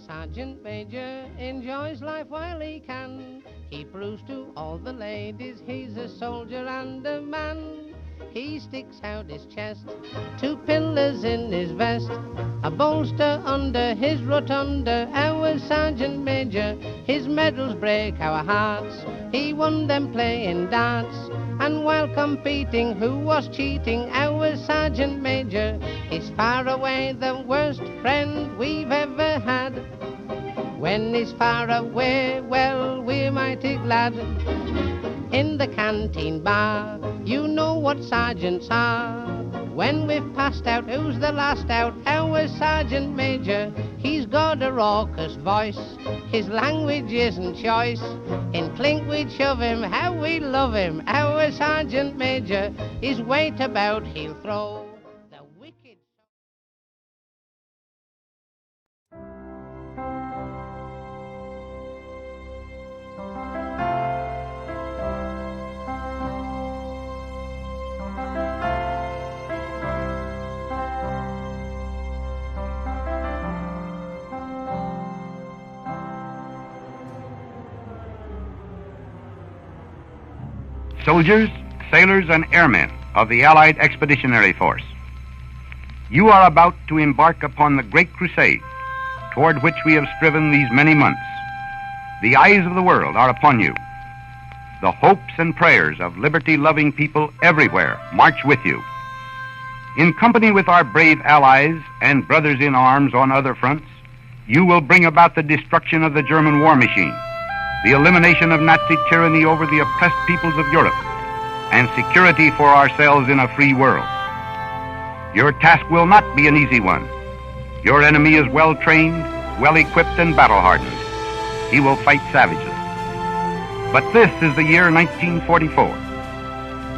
sergeant major enjoys life while he can. He proves to all the ladies he's a soldier and a man. He sticks out his chest, two pillars in his vest, a bolster under his rotunda. Our sergeant major, his medals break our hearts. He won them playing darts, and while competing, who was cheating? Our sergeant major is far away the worst friend we've ever had. When he's far away, well, we're mighty glad. In the canteen bar, you know what sergeants are. When we've passed out, who's the last out? Our sergeant major, he's got a raucous voice. His language isn't choice. In clink we'd shove him, how we love him. Our sergeant major, his weight about he'll throw. The wicked... Soldiers, sailors, and airmen of the Allied Expeditionary Force, you are about to embark upon the great crusade toward which we have striven these many months. The eyes of the world are upon you. The hopes and prayers of liberty-loving people everywhere march with you. In company with our brave allies and brothers in arms on other fronts, you will bring about the destruction of the German war machine, the elimination of Nazi tyranny over the oppressed peoples of Europe, and security for ourselves in a free world. Your task will not be an easy one. Your enemy is well-trained, well-equipped, and battle-hardened. He will fight savagely. But this is the year 1944.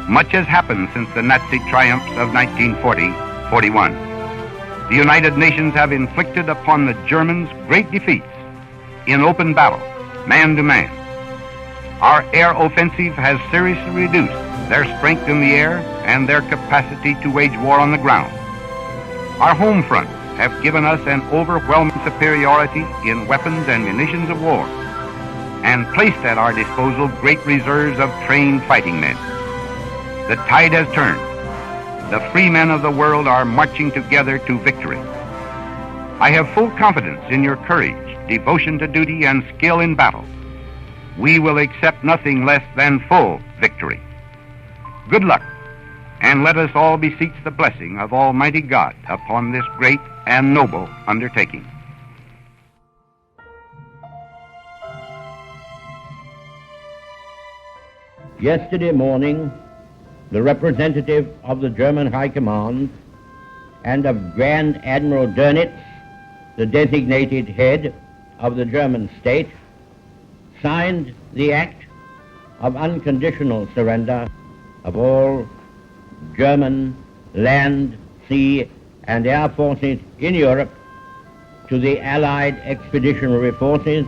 Much has happened since the Nazi triumphs of 1940-41. The United Nations have inflicted upon the Germans great defeats in open battle, man to man. Our air offensive has seriously reduced their strength in the air and their capacity to wage war on the ground. Our home fronts have given us an overwhelming superiority in weapons and munitions of war, and placed at our disposal great reserves of trained fighting men. The tide has turned. The free men of the world are marching together to victory. I have full confidence in your courage, devotion to duty, and skill in battle. We will accept nothing less than full victory. Good luck, and let us all beseech the blessing of Almighty God upon this great and noble undertaking. Yesterday morning, the representative of the German High Command and of Grand Admiral Dönitz, the designated head of the German state, signed the act of unconditional surrender of all German land, sea, and air forces in Europe to the Allied Expeditionary Forces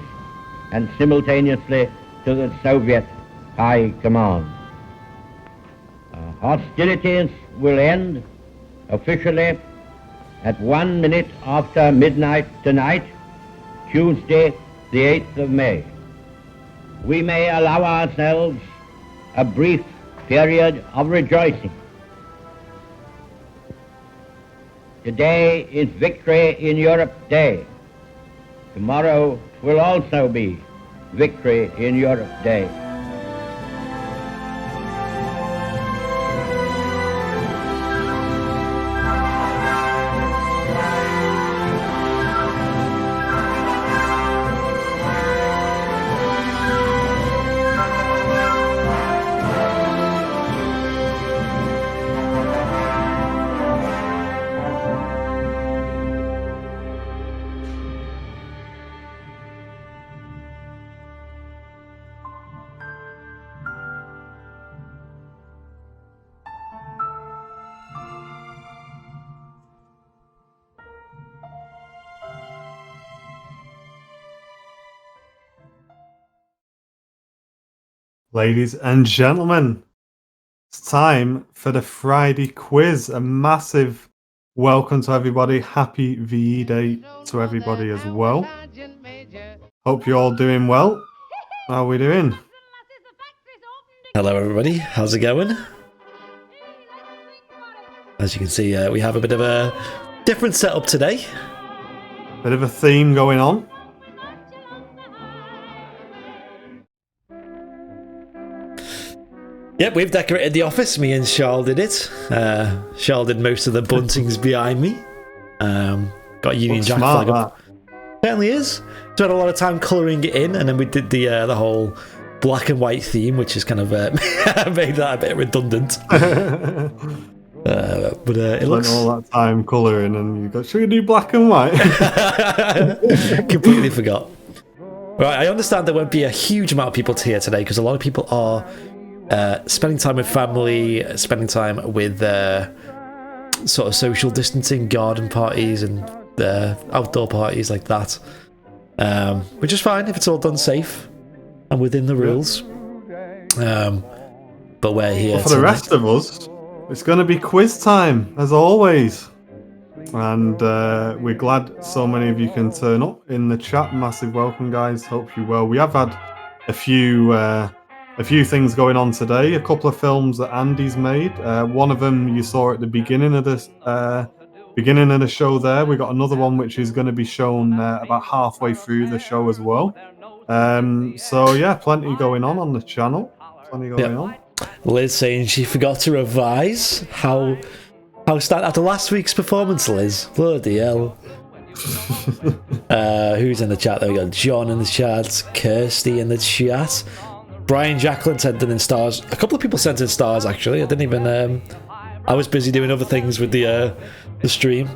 and simultaneously to the Soviet High Command. Hostilities will end officially at 1 minute after midnight tonight, Tuesday, the 8th of May. We may allow ourselves a brief period of rejoicing. Today is Victory in Europe Day. Tomorrow will also be Victory in Europe Day. Ladies and gentlemen, it's time for the Friday quiz, a massive Welcome to everybody. Happy VE Day to everybody as well. Hope you're all doing well. How are we doing? Hello everybody, how's it going? As you can see, we have a bit of a different setup today. Bit of a theme going on. Yep, we've decorated the office. Me and Charles did it. Charles did most of the buntings behind me. Got a Union Jack flag up. Certainly is. So I had a lot of time colouring it in, and then we did the whole black and white theme, which is kind of made that a bit redundant. But it looks all that time colouring, and you got, should we do black and white? Completely forgot. Right, I understand there won't be a huge amount of people here today because a lot of people are spending time with family, spending time with sort of social distancing, garden parties, and outdoor parties like that. Which is fine if it's all done safe and within the rules. But we're here. Well, for the rest of us, it's going to be quiz time, as always. And we're glad so many of you can turn up in the chat. Massive welcome, guys. Hope you're well. We have had a few things going on today. A couple of films that Andy's made. One of them you saw at the beginning of the show there. We got another one which is going to be shown about halfway through the show as well. So yeah, plenty going on the channel. Plenty going on. Liz saying she forgot to revise. How after last week's performance, Liz? Bloody hell. Who's in the chat? There we go. John in the chat. Kirsty in the chat. Brian Jacqueline sent in stars. A couple of people sent in stars, actually. I didn't even... I was busy doing other things with the stream.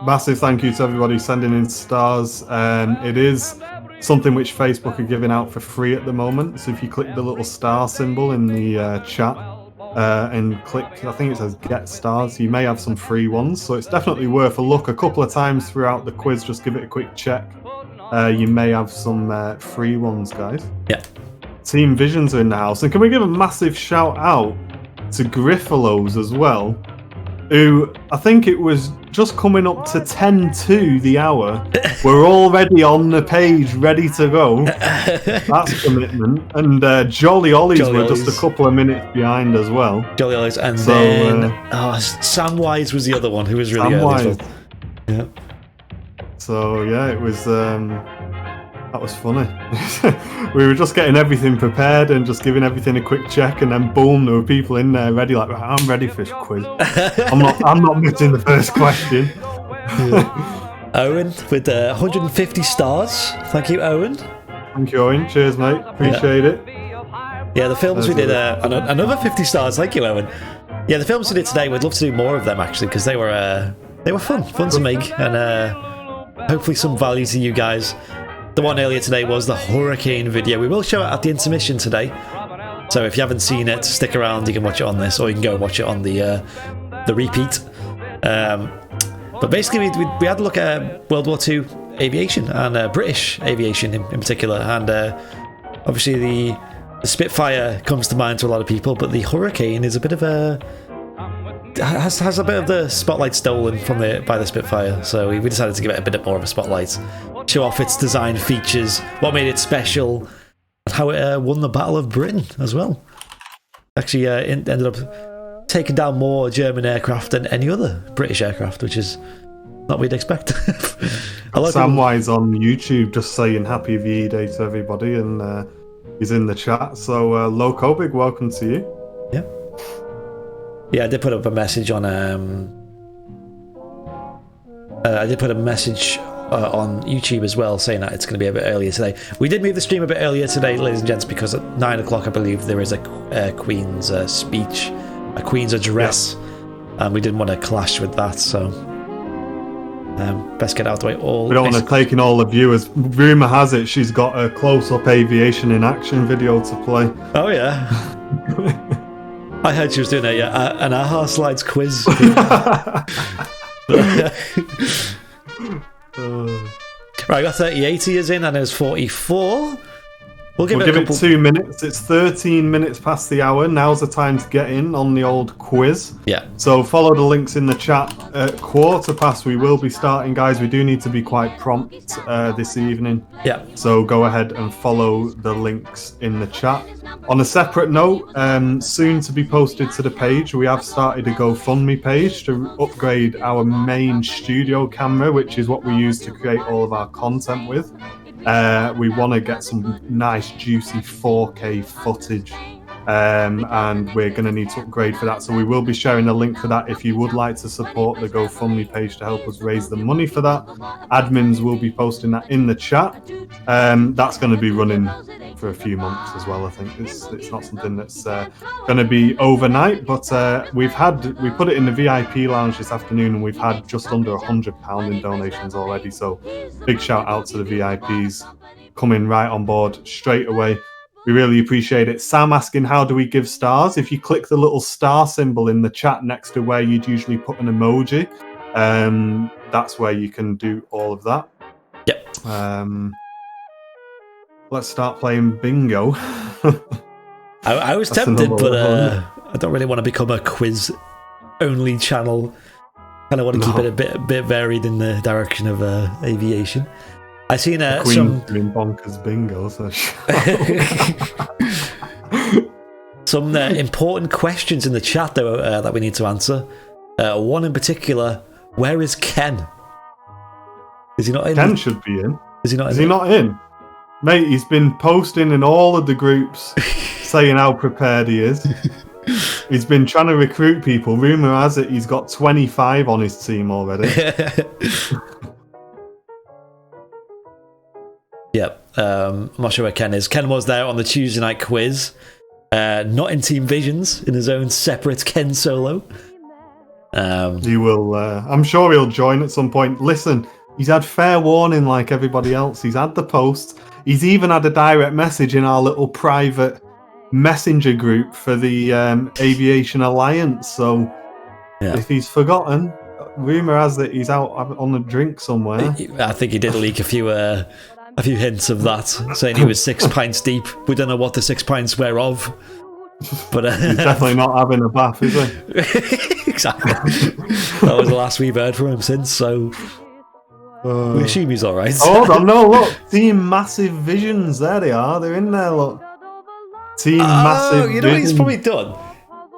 Massive thank you to everybody sending in stars. It is something which Facebook are giving out for free at the moment. So if you click the little star symbol in the chat and click, I think it says get stars, you may have some free ones. So it's definitely worth a look. A couple of times throughout the quiz, just give it a quick check. You may have some free ones, guys. Yeah. Team Visions are in the house. And can we give a massive shout out to Griffalos as well, who I think it was just coming up to 10 to the hour. We're already on the page, ready to go. That's commitment. And Jolly Ollies were just a couple of minutes behind as well. Jolly Ollies. And then Samwise was the other one who was really early as well. Yeah. So yeah, it was... that was funny. We were just getting everything prepared and just giving everything a quick check, and then boom, there were people in there ready. Like, I'm ready for this quiz. I'm not missing the first question. Owen with 150 stars. Thank you, Owen. Thank you, Owen. Cheers, mate. Appreciate it. Yeah, the films we did another 50 stars. Thank you, Owen. Yeah, the films we did today. We'd love to do more of them actually because they were fun to make, and hopefully some value to you guys. The one earlier today was the hurricane video. We will show it at the intermission today. So if you haven't seen it, stick around. You can watch it on this, or you can go and watch it on the repeat. But basically, we had a look at World War II aviation and British aviation in particular. And obviously the Spitfire comes to mind to a lot of people, but the Hurricane is a bit of has a bit of the spotlight stolen from by the Spitfire. So we decided to give it a bit more of a spotlight. Show off its design features, what made it special, and how it won the Battle of Britain as well. Actually ended up taking down more German aircraft than any other British aircraft, which is not what we'd expect. Samwise on YouTube just saying happy VE Day to everybody, and he's in the chat. So Loco, big welcome to you. Yeah, I did put up a message on on YouTube as well, saying that it's going to be a bit earlier today. We did move the stream a bit earlier today, ladies and gents, because at 9 o'clock, I believe, there is a Queen's speech, a Queen's address, and we didn't want to clash with that, so best get out of the way. We don't want to take in all the viewers. Rumour has it she's got a close-up aviation in action video to play. Oh, yeah. I heard she was doing an AHA Slides quiz. Right, I got 38 years in, and there's 44. We'll give it 2 minutes. It's 13 minutes past the hour. Now's the time to get in on the old quiz. Yeah. So follow the links in the chat. At 1:15, we will be starting, guys. We do need to be quite prompt this evening. Yeah. So go ahead and follow the links in the chat. On a separate note, soon to be posted to the page, we have started a GoFundMe page to upgrade our main studio camera, which is what we use to create all of our content with. We want to get some nice, juicy 4K footage, and we're going to need to upgrade for that. So we will be sharing a link for that if you would like to support the GoFundMe page to help us raise the money for that. Admins will be posting that in the chat. That's going to be running for a few months as well. I think it's not something that's going to be overnight, but we put it in the VIP lounge this afternoon, and we've had just under £100 in donations already. So big shout out to the VIPs coming right on board straight away. We really appreciate it. Sam asking, how do we give stars? If you click the little star symbol in the chat next to where you'd usually put an emoji, that's where you can do all of that. Yep. Let's start playing bingo. I was tempted, but I don't really want to become a quiz-only channel. Kind of want to keep it a bit varied in the direction of aviation. I seen some doing bonkers bingo. So some important questions in the chat though that we need to answer. One in particular: where is Ken? Is he not in? Ken should be in. Is he not? Is he not in? Mate, he's been posting in all of the groups saying how prepared he is. He's been trying to recruit people. Rumour has it he's got 25 on his team already. Yep. I'm not sure where Ken is. Ken was there on the Tuesday night quiz. Not in Team Visions, in his own separate Ken solo. He will. I'm sure he'll join at some point. Listen, he's had fair warning like everybody else. He's had the post. He's even had a direct message in our little private messenger group for the Aviation Alliance. So if he's forgotten, rumour has that he's out on a drink somewhere. I think he did leak a few hints of that, saying he was 6 pints deep. We don't know what the 6 pints were of. But he's definitely not having a bath, is he? Exactly. That was the last we've heard from him since, so we assume he's alright. Hold on, no, look. Team Massive Visions, there they are. They're in there, look. Team Massive you know what he's Visions. probably done?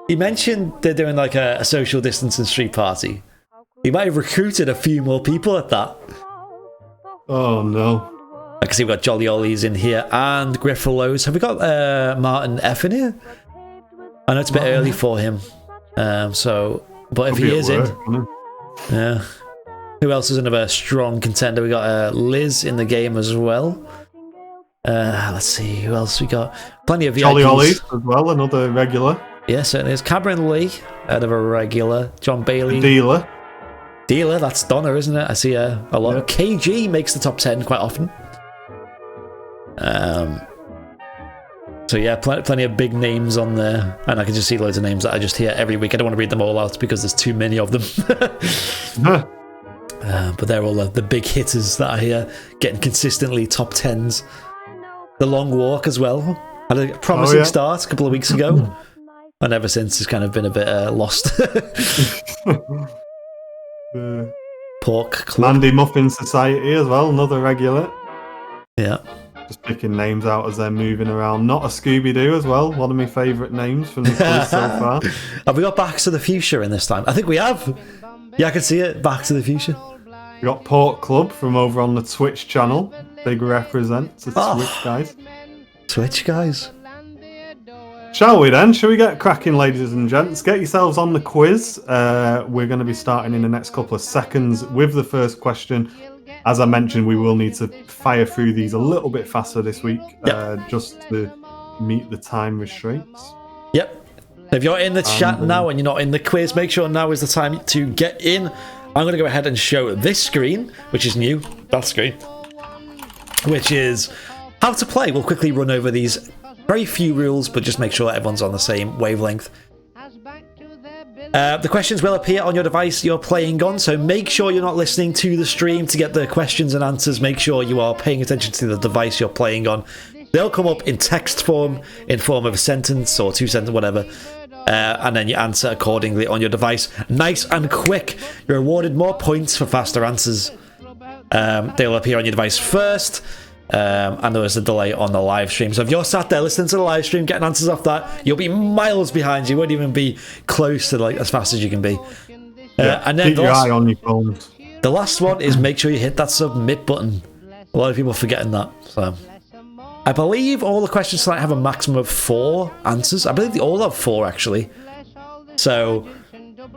He mentioned they're doing like a social distancing street party. He might have recruited a few more people at that. Oh, no. I can see we've got Jolly Ollies in here and Griffelows. Have we got Martin F in here? I know it's a bit early for him. But if he is in... Yeah. Who else is another strong contender? We got Liz in the game as well. Let's see, who else we got? Plenty of VIPs. Jolly Ollies as well, another regular. Yeah, certainly is. Cameron Lee, out of a regular. John Bailey. Dealer, that's Donna, isn't it? I see a lot. Yeah. KG makes the top 10 quite often. So yeah, plenty of big names on there, and I can just see loads of names that I just hear every week. I don't want to read them all out because there's too many of them. But they're all the big hitters that I hear getting consistently top 10s. The Long Walk as well had a promising start a couple of weeks ago, and ever since it's kind of been a bit lost. Pork Club. Mandy Muffin Society as well, another regular. Yeah. Just picking names out as they're moving around. Not a Scooby-Doo as well, one of my favourite names from the quiz so far. Have we got Back to the Future in this time? I think we have. Yeah, I can see it. Back to the Future. We got Port Club from over on the Twitch channel. Big represent to Twitch guys. Twitch guys. Shall we then? Shall we get cracking, ladies and gents? Get yourselves on the quiz. We're going to be starting in the next couple of seconds with the first question. As I mentioned, we will need to fire through these a little bit faster this week, just to meet the time restraints. Yep. If you're in the chat now and you're not in the quiz, make sure now is the time to get in. I'm going to go ahead and show this screen, which is new, that screen, which is how to play. We'll quickly run over these very few rules, but just make sure everyone's on the same wavelength. The questions will appear on your device you're playing on, so make sure you're not listening to the stream to get the questions and answers. Make sure you are paying attention to the device you're playing on. They'll come up in text form, in form of a sentence or 2 sentences, whatever. And then you answer accordingly on your device. Nice and quick. You're awarded more points for faster answers. They'll appear on your device first. And there was a delay on the live stream. So if you're sat there listening to the live stream, getting answers off that, you'll be miles behind. You won't even be close to like as fast as you can be. And then keep your eye on your phones. The last one is make sure you hit that submit button. A lot of people are forgetting that. So I believe all the questions tonight have a maximum of 4 answers. I believe they all have 4 actually. So,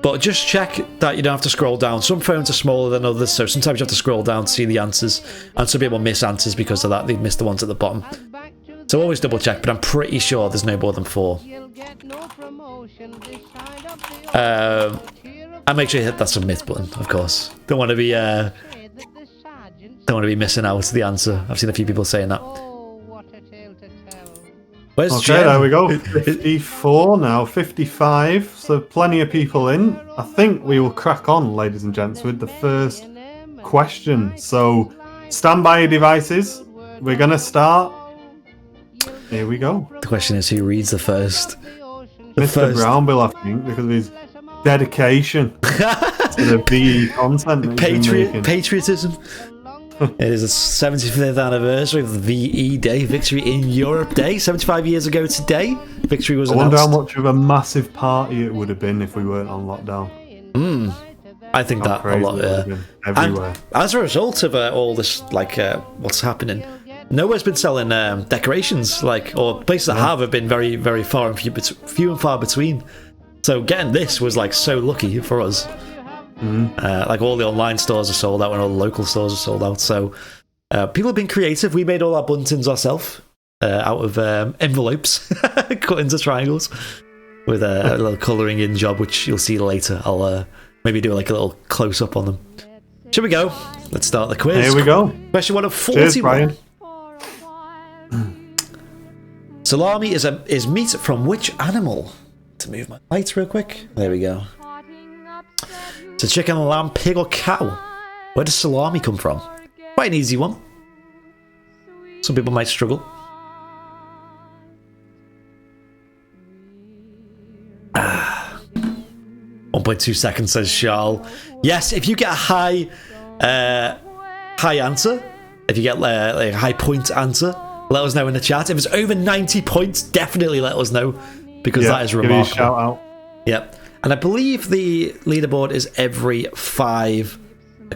but just check that you don't have to scroll down. Some phones are smaller than others, so sometimes you have to scroll down to see the answers. And some people miss answers because of that. They miss the ones at the bottom. So always double check, but I'm pretty sure there's no more than 4. And make sure you hit that submit button, of course. Don't want to be missing out the answer. I've seen a few people saying that. Where's Okay, Jem? there we go. 54 now, 55. So plenty of people in. I think we will crack on, ladies and gents, with the first question. So stand by your devices. We're going to start. Here we go. The question is, who reads the first? Mr. Brownbill, I think, because of his dedication to the VE content that he's been making. Patriotism. It is the 75th anniversary of the VE Day, Victory in Europe Day. 75 years ago today, victory was announced. I wonder how much of a massive party it would have been if we weren't on lockdown. I think that a lot, yeah. Everywhere. And as a result of all this, like, what's happening, nowhere's been selling decorations, like, or places that have been very, very far and few and far between. So getting this was like so lucky for us. Like all the online stores are sold out and all the local stores are sold out. So people have been creative. We made all our buntons ourselves out of envelopes cut into triangles with a little colouring in job, which you'll see later. I'll maybe do like a little close up on them. Should we go? Let's start the quiz. Here we go. Question 1 of 41. Cheers, Brian. Salami is meat from which animal? To move my lights real quick. There we go. It's a chicken, lamb, pig, or cow. Where does salami come from? Quite an easy one. Some people might struggle. 1.2 seconds, says Charles. Yes, if you get a high answer, if you get like a high point answer, let us know in the chat. If it's over 90 points, definitely let us know, because that is remarkable. Give you a shout out. Yep. And I believe the leaderboard is every 5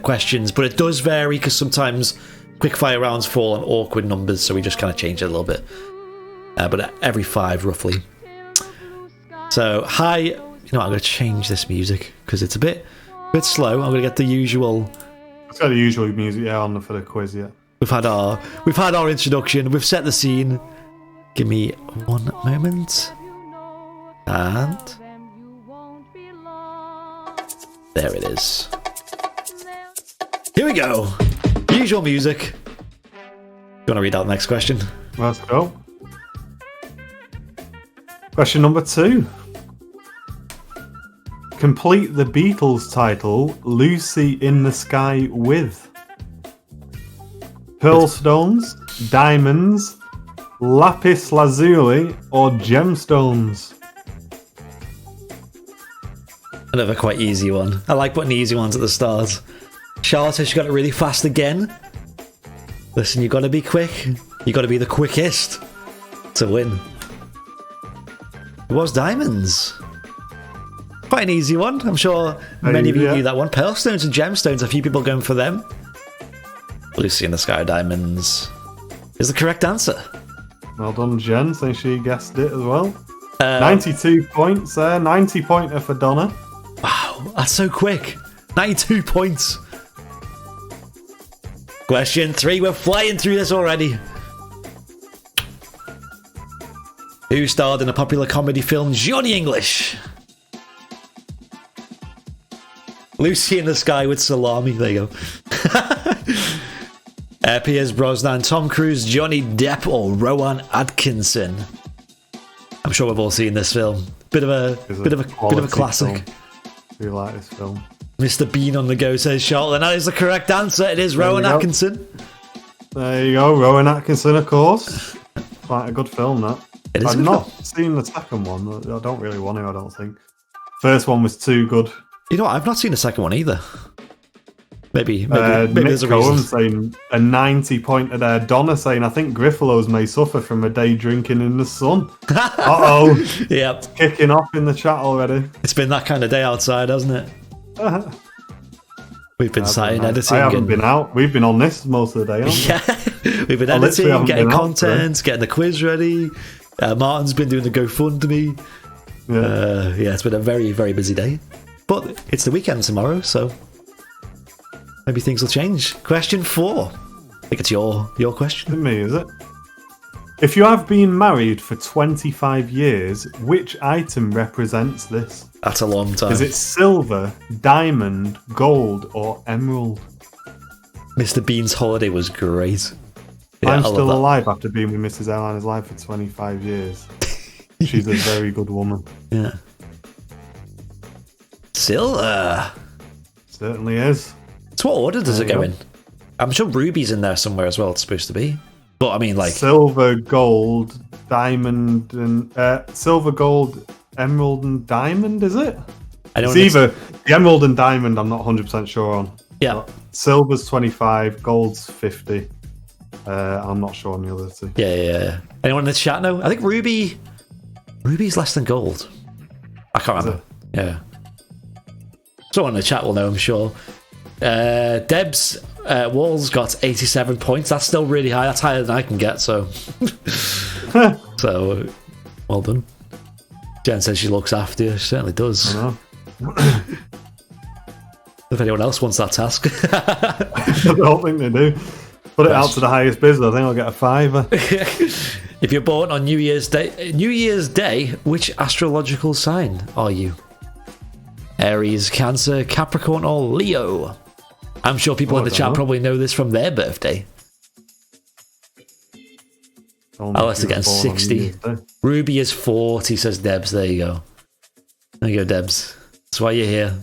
questions, but it does vary because sometimes quickfire rounds fall on awkward numbers, so we just kind of change it a little bit. But every 5 roughly. So hi, you know what, I'm going to change this music because it's a bit slow. I'm going to get the usual. It's got the usual music on for the quiz, yeah. We've had our introduction. We've set the scene. Give me 1 moment. And there it is. Here we go. Usual music. You want to read out the next question? Let's go. Question number 2. Complete the Beatles title Lucy in the Sky with pearl stones, diamonds, lapis lazuli, or gemstones. Another quite easy one. I like putting the easy ones at the start. Charlotte says she got it really fast again. Listen, you got to be quick. You got to be the quickest to win. It was diamonds. Quite an easy one. I'm sure many of you knew that one. Pearl stones and gemstones. A few people going for them. Lucy in the Sky Diamonds is the correct answer. Well done, Jen. So she guessed it as well. 92 points there. 90 pointer for Donna. Wow, that's so quick. 92 points. Question 3. We're flying through this already. Who starred in a popular comedy film Johnny English? Lucy in the Sky with Salami. There you go. Piers Brosnan, Tom Cruise, Johnny Depp, or Rowan Atkinson? I'm sure we've all seen this film. Bit of a classic. We like this film. Mr. Bean on the go, says Charlotte. And that is the correct answer. It is Rowan Atkinson. There you go, Rowan Atkinson, of course. Quite a good film, that. It is a I've good not film. seen the second one. I don't really want to, I don't think. First one was too good. You know what? I've not seen the second one either. Maybe Nick there's a Cohen reason. saying a 90-pointer there. Donna saying, I think Griffalos may suffer from a day drinking in the sun. Uh-oh. Yep. Kicking off in the chat already. It's been that kind of day outside, hasn't it? We've been sat in editing. I haven't been out. We've been on this most of the day, haven't we? Yeah. We've been I literally editing, haven't getting been out content, getting the quiz ready. Martin's been doing the GoFundMe. Yeah. It's been a very, very busy day. But it's the weekend tomorrow, so maybe things will change. Question 4. I think it's your question. Me, is it? If you have been married for 25 years, which item represents this? That's a long time. Is it silver, diamond, gold, or emerald? Mr. Bean's holiday was great. Yeah, I'm I love still that. alive after being with Mrs. Airliners live for 25 years. She's a very good woman. Yeah. Silver. Certainly is. So what order does it There go you in? I'm sure ruby's in there somewhere as well. It's supposed to be. But I mean, like, Silver, gold, diamond, and silver, gold, emerald, and diamond. Is it? I know It's either the emerald and diamond. I'm not 100% sure on. Yeah. But silver's 25, gold's 50. I'm not sure on the other two. Yeah. Anyone in the chat know? I think ruby's less than gold. I can't remember. Yeah. Someone in the chat will know, I'm sure. Deb's Walls got 87 points. That's still really high. That's higher than I can get, so... So, well done. Jen says she looks after you. She certainly does. I know. If anyone else wants that task. I don't think they do. Put it out to the highest bidder. I think I'll get a fiver. If you're born on New Year's Day, which astrological sign are you? Aries, Cancer, Capricorn, or Leo? I'm sure people in the chat probably know this from their birthday. Alice getting 60. Ruby is 40, says Debs. There you go. There you go, Debs. That's why you're here.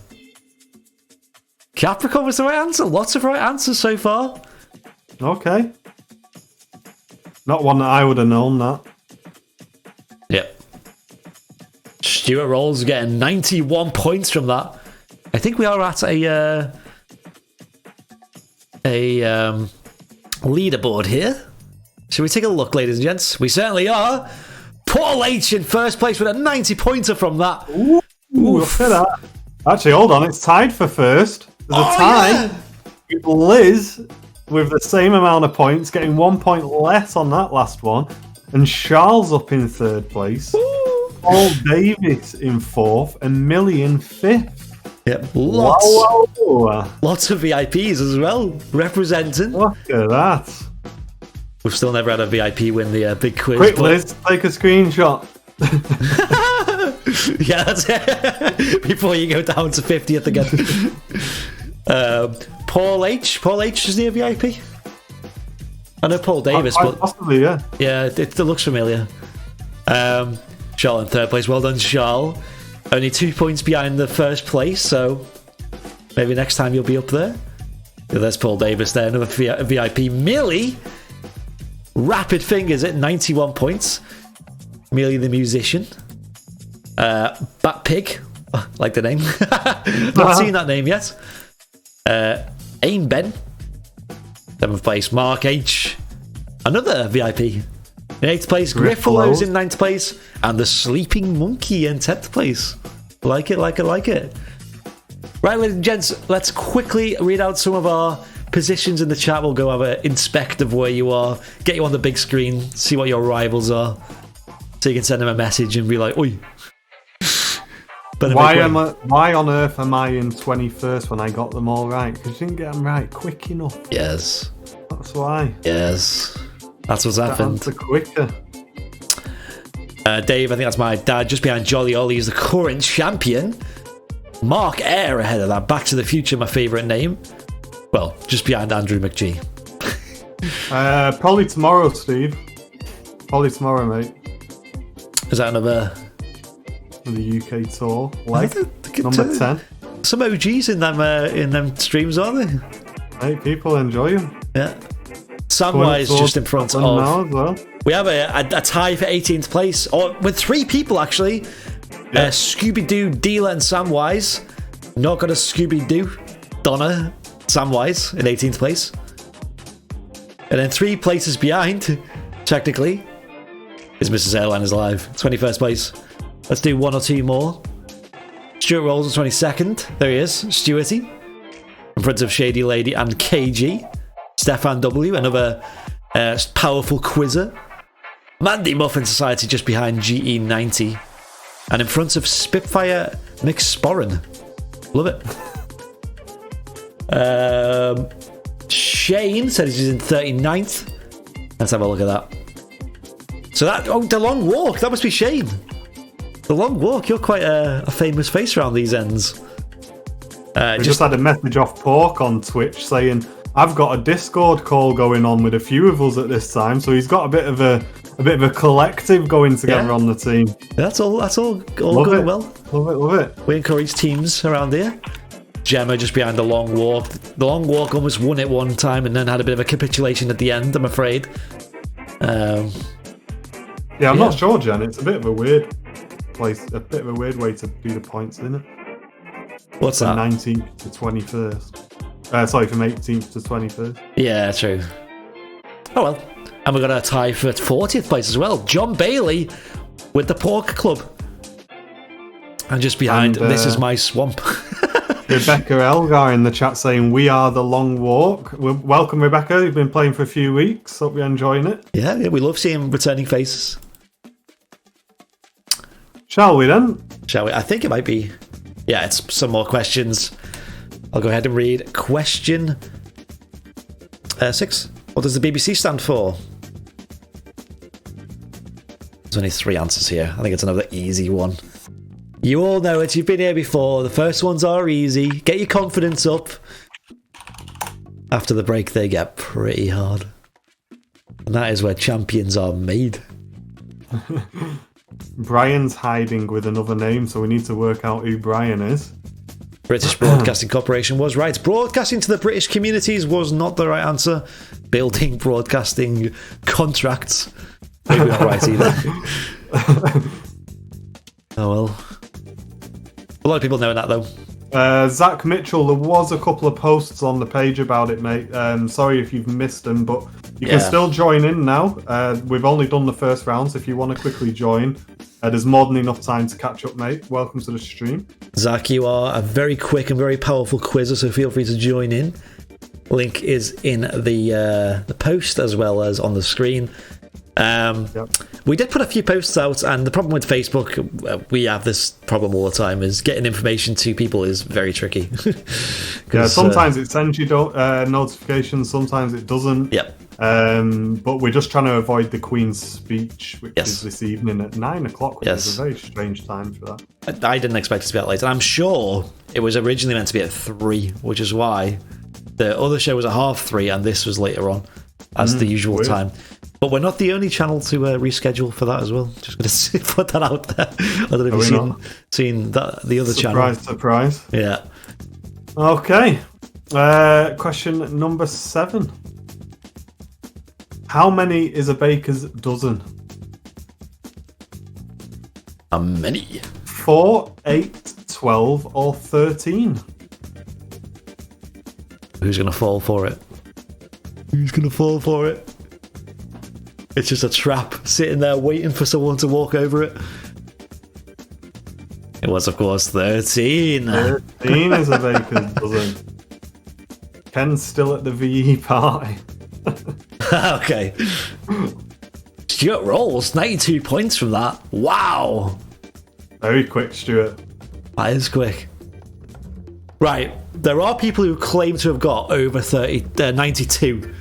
Capricorn was the right answer. Lots of right answers so far. Okay. Not one that I would have known that. Yep. Stuart Rolls getting 91 points from that. I think we are at a leaderboard here. Should we take a look, ladies and gents? We certainly are. Paul H in first place with a 90-pointer from that. Ooh, look at that. Actually, hold on. It's tied for first. There's a tie with Liz with the same amount of points, getting 1 point less on that last one. And Charles up in third place. Paul Davis in fourth and Millie in fifth. Yep. Lots of VIPs as well, representing. Look at that. We've still never had a VIP win the big quiz. Quick, Liz, take a screenshot. Yeah, that's it. Before you go down to 50th again. Paul H. Paul H, is he a VIP? I know Paul Davis, but possibly, yeah. Yeah, it looks familiar. Charles in third place. Well done, Charles. Only 2 points behind the first place, so maybe next time you'll be up there. Yeah, there's Paul Davis there, another VIP. Millie, rapid fingers at 91 points. Millie the musician. Bat Pig, like the name. Not seen that name yet. Aim Ben, 7th place. Mark H, another VIP. In 8th place, Griffalos in 9th place, and the Sleeping Monkey in 10th place. Like it. Right, ladies and gents, let's quickly read out some of our positions in the chat. We'll go have an inspect of where you are, get you on the big screen, see what your rivals are, so you can send them a message and be like, oi. Why on earth am I in 21st when I got them all right? Because you didn't get them right quick enough. Yes. That's why. Yes. That's what's happened. That's quicker. Dave, I think that's my dad. Just behind Jolly Ollie is the current champion. Mark Air ahead of that. Back to the Future, my favourite name. Well, just behind Andrew McGee. Probably tomorrow, Steve. Probably tomorrow, mate. Is that another... The UK tour leg, number 10. Some OGs in them streams, aren't they? Hey, people enjoy them. Yeah. Samwise just in front of. Now as well. We have a tie for 18th place, or with 3 people actually. Yeah. Scooby-Doo, Dealer, and Samwise. Not got a Scooby-Doo. Donna, Samwise in 18th place. And then 3 places behind, technically, is Mrs. Airliners Live, 21st place. Let's do 1 or 2 more. Stuart Rolls on 22nd. There he is, Stuarty. In front of Shady Lady and KG. Stefan W, another powerful quizzer. Mandy Muffin Society just behind GE90. And in front of Spitfire McSporran. Love it. Shane said he's in 39th. Let's have a look at that. So that, the long walk, that must be Shane. The long walk, you're quite a famous face around these ends. We just had a message off Pork on Twitch saying, I've got a Discord call going on with a few of us at this time, so he's got a bit of a collective going together on the team. That's all going well. Love it. We encourage teams around here. Gemma just behind the long walk. The long walk almost won it one time and then had a bit of a capitulation at the end, I'm afraid. I'm not sure, Jen. It's a bit of a weird place, a bit of a weird way to do the points, isn't it? What's that? 19th to 21st. Sorry, from 18th to 21st. Yeah, true. Oh well. And we've got a tie for 40th place as well. John Bailey with the Pork Club. And just behind, This Is My Swamp. Rebecca Elgar in the chat saying, we are the long walk. Welcome, Rebecca. You've been playing for a few weeks. Hope you're enjoying it. Yeah, we love seeing returning faces. Shall we then? Shall we? I think it might be... Yeah, it's some more questions. I'll go ahead and read question 6. What does the BBC stand for? There's only 3 answers here. I think it's another easy one. You all know it. You've been here before. The first ones are easy. Get your confidence up. After the break, they get pretty hard. And that is where champions are made. Brian's hiding with another name, so we need to work out who Brian is. British Broadcasting Corporation was right. Broadcasting to the British communities was not the right answer. Building broadcasting contracts. Maybe not right either. Oh well. A lot of people know that though. Zach Mitchell, there was a couple of posts on the page about it, mate. Sorry if you've missed them, but you can still join in now. We've only done the first round, so if you want to quickly join, there's more than enough time to catch up, mate. Welcome to the stream. Zach, you are a very quick and very powerful quizzer, so feel free to join in. Link is in the post as well as on the screen. We did put a few posts out, and the problem with Facebook, we have this problem all the time, is getting information to people is very tricky. Yeah, sometimes it sends you notifications, sometimes it doesn't. Yep. But we're just trying to avoid the Queen's speech, which is this evening at 9 o'clock, which is a very strange time for that. I didn't expect it to be that late, and I'm sure it was originally meant to be at 3, which is why the other show was at 2:30, and this was later on, as the usual time. But we're not the only channel to reschedule for that as well. Just going to put that out there. I don't know if you've seen that, the other channel. Surprise. Yeah. Okay. Question number 7. How many is a baker's dozen? How many? 4, 8, 12, or 13? Who's going to fall for it? Who's going to fall for it? It's just a trap sitting there waiting for someone to walk over it. It was, of course, 13. 13 is a baker's dozen. Ken's still at the VE party. Okay. Stuart Rolls, 92 points from that. Wow. Very quick, Stuart. That is quick. Right. There are people who claim to have got over 92.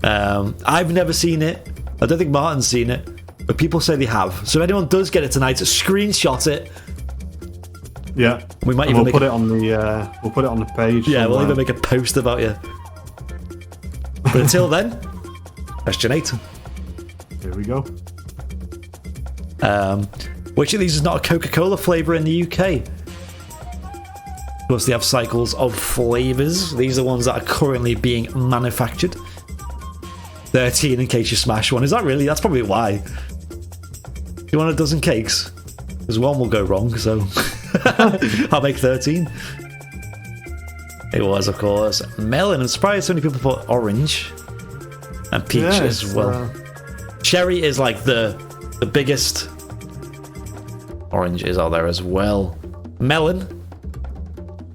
I've never seen it. I don't think Martin's seen it, but people say they have. So if anyone does get it tonight, screenshot it. Yeah, we might even put it on the page. Yeah, we'll even make a post about you. But until then, question 8. Here we go. Which of these is not a Coca-Cola flavour in the UK? Of course, they have cycles of flavours. These are ones that are currently being manufactured. 13 in case you smash one. Is that really? That's probably why. Do you want a dozen cakes? Because one will go wrong, so I'll make 13. It was, of course, melon. I'm surprised so many people put orange and peach as well. Cherry is like the biggest. Orange is out there as well. Melon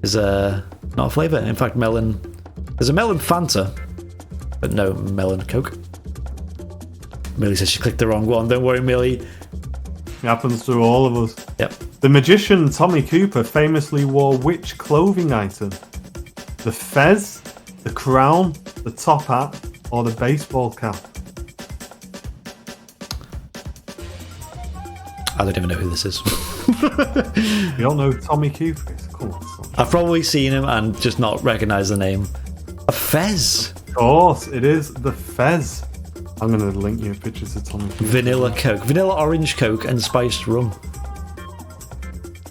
is not a flavour. In fact, melon. There's a melon Fanta, but no melon Coke. Millie says she clicked the wrong one. Don't worry, Millie. It happens to all of us. Yep. The magician Tommy Cooper famously wore which clothing item? The fez, the crown, the top hat, or the baseball cap? I don't even know who this is. You don't know who Tommy Cooper is? Come on, son. I've probably seen him and just not recognised the name. A fez. Of course, it is the fez. I'm going to link you pictures of Tommy Cooper. Vanilla Coke. Vanilla orange Coke and spiced rum.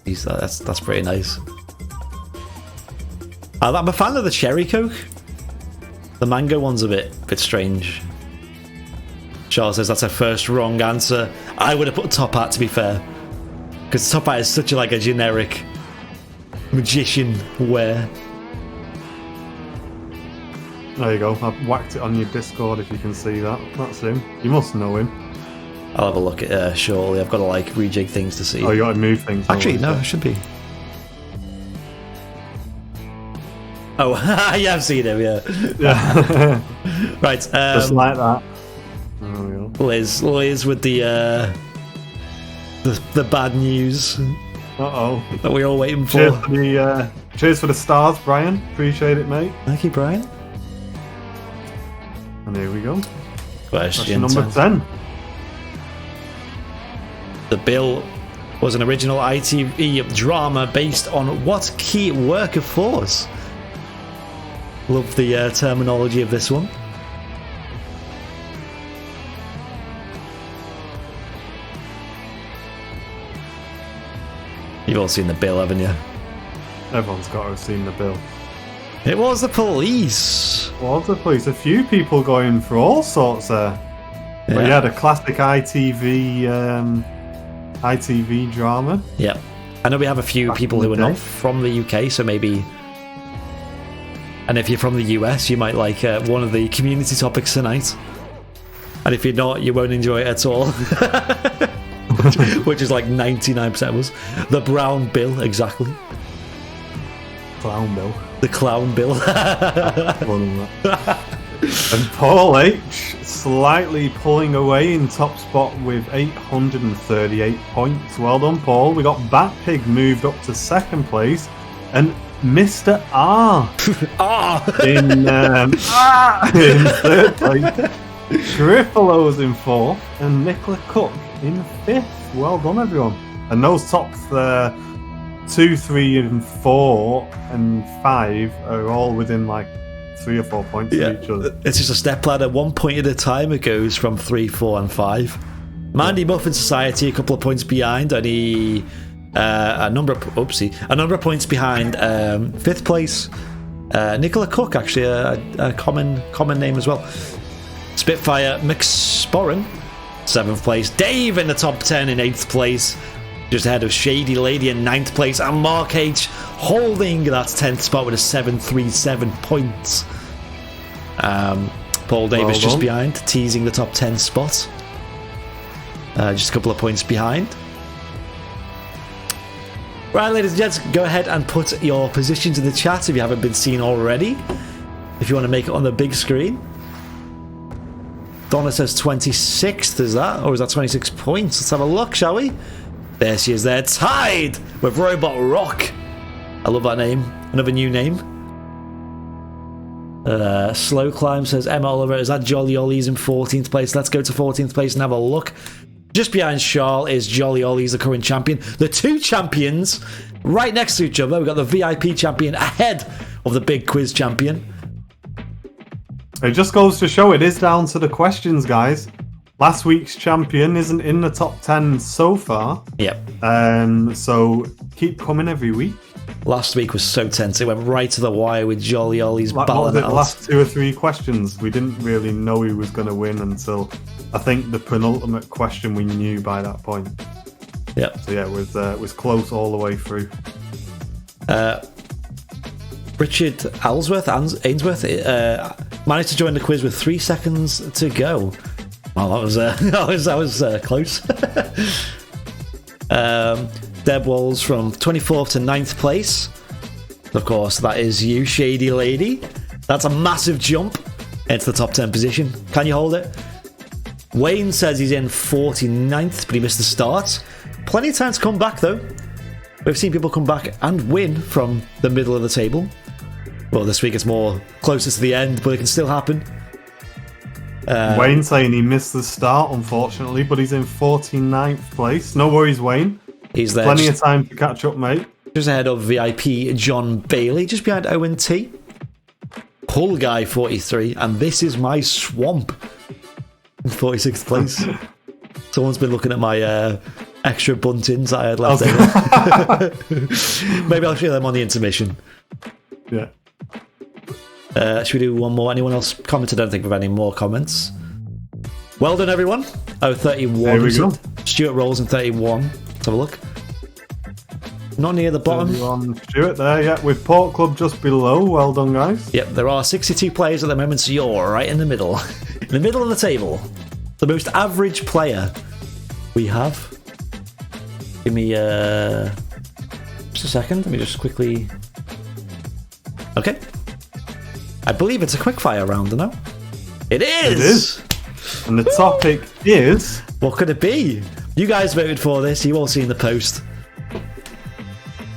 That's pretty nice. I'm a fan of the cherry Coke. The mango one's a bit strange. Charles says that's her first wrong answer. I would have put top hat, to be fair, because top hat is such a generic magician wear. There you go. I've whacked it on your Discord if you can see that. That's him. You must know him. I'll have a look at it shortly. I've got to rejig things to see. Oh, you got to move things. Actually, no, it should be. Oh, yeah, I've seen him. Yeah. Right. Just like that. There we go. Liz with the bad news. That we're all waiting for. Cheers for the stars, Brian. Appreciate it, mate. Thank you, Brian. And here we go. Question number 10. The Bill was an original ITV drama based on what key work of force? Love the terminology of this one. You've all seen The Bill, haven't you? Everyone's got to have seen The Bill. It was the police. Was the police? A few people going for all sorts there. Yeah. But yeah, the classic ITV drama. Yeah. I know we have a few people who are not from the UK, so maybe... And if you're from the US, you might like one of the community topics tonight. And if you're not, you won't enjoy it at all. Which is 99% of us. The Brown Bill, exactly. Clown Bill. The Clown Bill. And Paul H slightly pulling away in top spot with 838 points. Well done, Paul. We got Bat Pig moved up to second place, and Mr. R in third place. Triple O's in fourth, and Nicola Cook in fifth. Well done, everyone. And those top 2, 3, and 4 and 5 are all within 3 or 4 points of each other. It's just a step ladder. 1 point at a time it goes from 3, 4, and 5. Mandy Muffin Society a couple of points behind, only a number of points behind fifth place. Nicola Cook, actually a common name as well. Spitfire McSporran, 7th place. Dave in the top 10 in 8th place, just ahead of Shady Lady in 9th place, and Mark H holding that 10th spot with a 737 points. Paul Davis just behind, teasing the top 10 spot. Just a couple of points behind. Right, ladies and gents, go ahead and put your positions in the chat if you haven't been seen already. If you want to make it on the big screen. Donna says 26th, is that? Or is that 26 points? Let's have a look, shall we? There she is there, tied with Robot Rock. I love that name. Another new name. Slow Climb says, Emma Oliver, is that Jolly Ollie's in 14th place? Let's go to 14th place and have a look. Just behind Charles is Jolly Ollie's the current champion. The two champions right next to each other. We've got the VIP champion ahead of the big quiz champion. It just goes to show it is down to the questions, guys. Last week's champion isn't in the top 10 so far. Yep. So keep coming every week. Last week was so tense. It went right to the wire with Jolly Ollie's What was battling it, out. the last 2 or 3 questions? We didn't really know who was going to win until I think the penultimate question we knew by that point. Yep. So yeah, it was close all the way through. Richard Ainsworth managed to join the quiz with 3 seconds to go. Well, that was that was close. Deb Walls from 24th to 9th place. Of course, that is you, Shady Lady. That's a massive jump into the top 10 position. Can you hold it? Wayne says he's in 49th, but he missed the start. Plenty of time to come back, though. We've seen people come back and win from the middle of the table. Well, this week it's more closer to the end, but it can still happen. Wayne saying he missed the start, unfortunately, but he's in 49th place. No worries, Wayne. He's there. Plenty of time to catch up, mate. Just ahead of VIP John Bailey, just behind Owen T. Pull Guy 43, and This Is My Swamp in 46th place. Someone's been looking at my extra buntings that I had left over. Maybe I'll show them on the intermission. Yeah. Should we do one more? Anyone else commented? I don't think we've any more comments. Well done, everyone. Oh, 31. There we go. Stuart Rolls in 31. Let's have a look. Not near the bottom. 31 Stuart there, yeah, with Port Club just below. Well done, guys. Yep, there are 62 players at the moment, so you're right in the middle. In the middle of the table. The most average player we have. Give me just a second. Let me just quickly... Okay. I believe it's a quickfire round, no? It is! It is. And the topic is... What could it be? You guys voted for this. You all seen the post.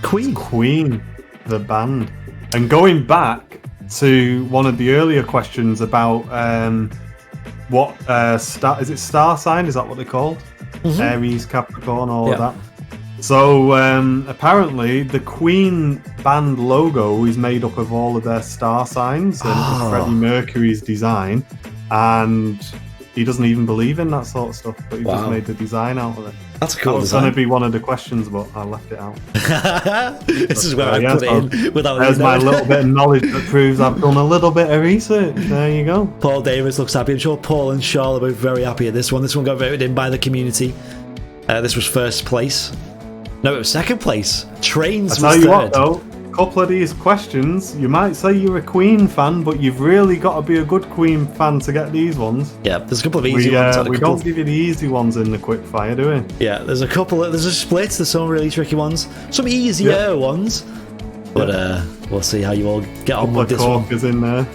Queen, the band. And going back to one of the earlier questions about what star... Is it star sign? Is that what they're called? Mm-hmm. Aries, Capricorn, all of that. So apparently the Queen band logo is made up of all of their star signs and it was Freddie Mercury's design, and he doesn't even believe in that sort of stuff, but he just made the design out of it. That's a cool That was design. going to be one of the questions, but I left it out. This is where I put it in without There's my little bit of knowledge that proves I've done a little bit of research. There you go. Paul Davis looks happy. I'm sure Paul and Charles are both very happy at this one. This one got voted in by the community. This was first place. No, it was second place. Trains was third. I tell you what, though, a couple of these questions, you might say you're a Queen fan, but you've really got to be a good Queen fan to get these ones. Yeah, there's a couple of easy ones. We don't give you the easy ones in the quick fire, do we? Yeah, there's a couple. There's a split. There's some really tricky ones, some easier ones. But we'll see how you all get on with this one. In there.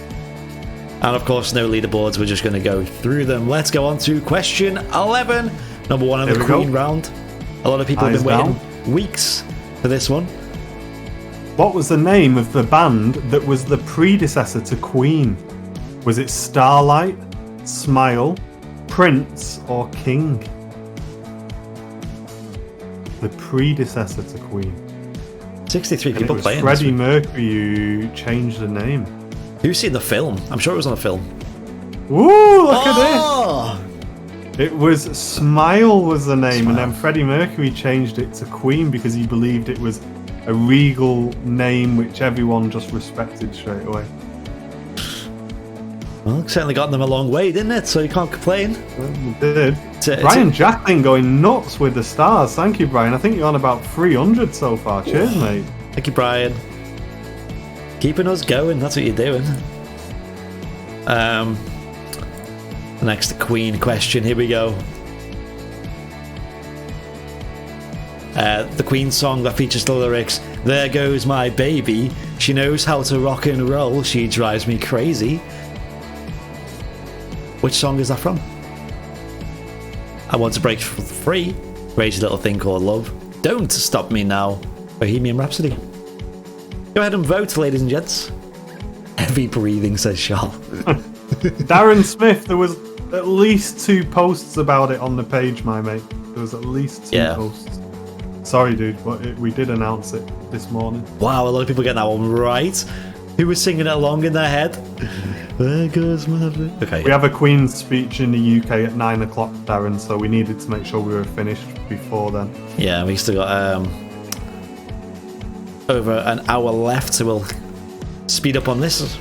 And of course, no leaderboards. We're just going to go through them. Let's go on to question 11, number 1 of the Queen round. A lot of people have been waiting weeks for this one. What was the name of the band that was the predecessor to Queen? Was it Starlight, Smile, Prince, or King? The predecessor to Queen. 63 people playing. Freddie Mercury who changed the name. Who's seen the film? I'm sure it was on a film. Woo! Look at this. It was Smile was the name, and then Freddie Mercury changed it to Queen because he believed it was a regal name which everyone just respected straight away. Well, it certainly got them a long way, didn't it? So you can't complain. Well, it did. Brian Jacklin going nuts with the stars. Thank you, Brian. I think you're on about 300 so far. Cheers, mate. Thank you, Brian. Keeping us going. That's what you're doing. Next Queen question. Here we go. The Queen song that features the lyrics, "There goes my baby. She knows how to rock and roll. She drives me crazy." Which song is that from? I Want to Break Free. Crazy Little Thing Called Love. Don't Stop Me Now. Bohemian Rhapsody. Go ahead and vote, ladies and gents. Heavy breathing, says Charles. Darren Smith, there was at least 2 posts about it on the page, my mate. There was at least 2 posts. Sorry, dude, but we did announce it this morning. Wow, a lot of people getting that one right. Who was singing it along in their head? There goes my... Okay. We have a Queen's speech in the UK at 9 o'clock, Darren, so we needed to make sure we were finished before then. Yeah, we still got... over an hour left, so we'll speed up on this.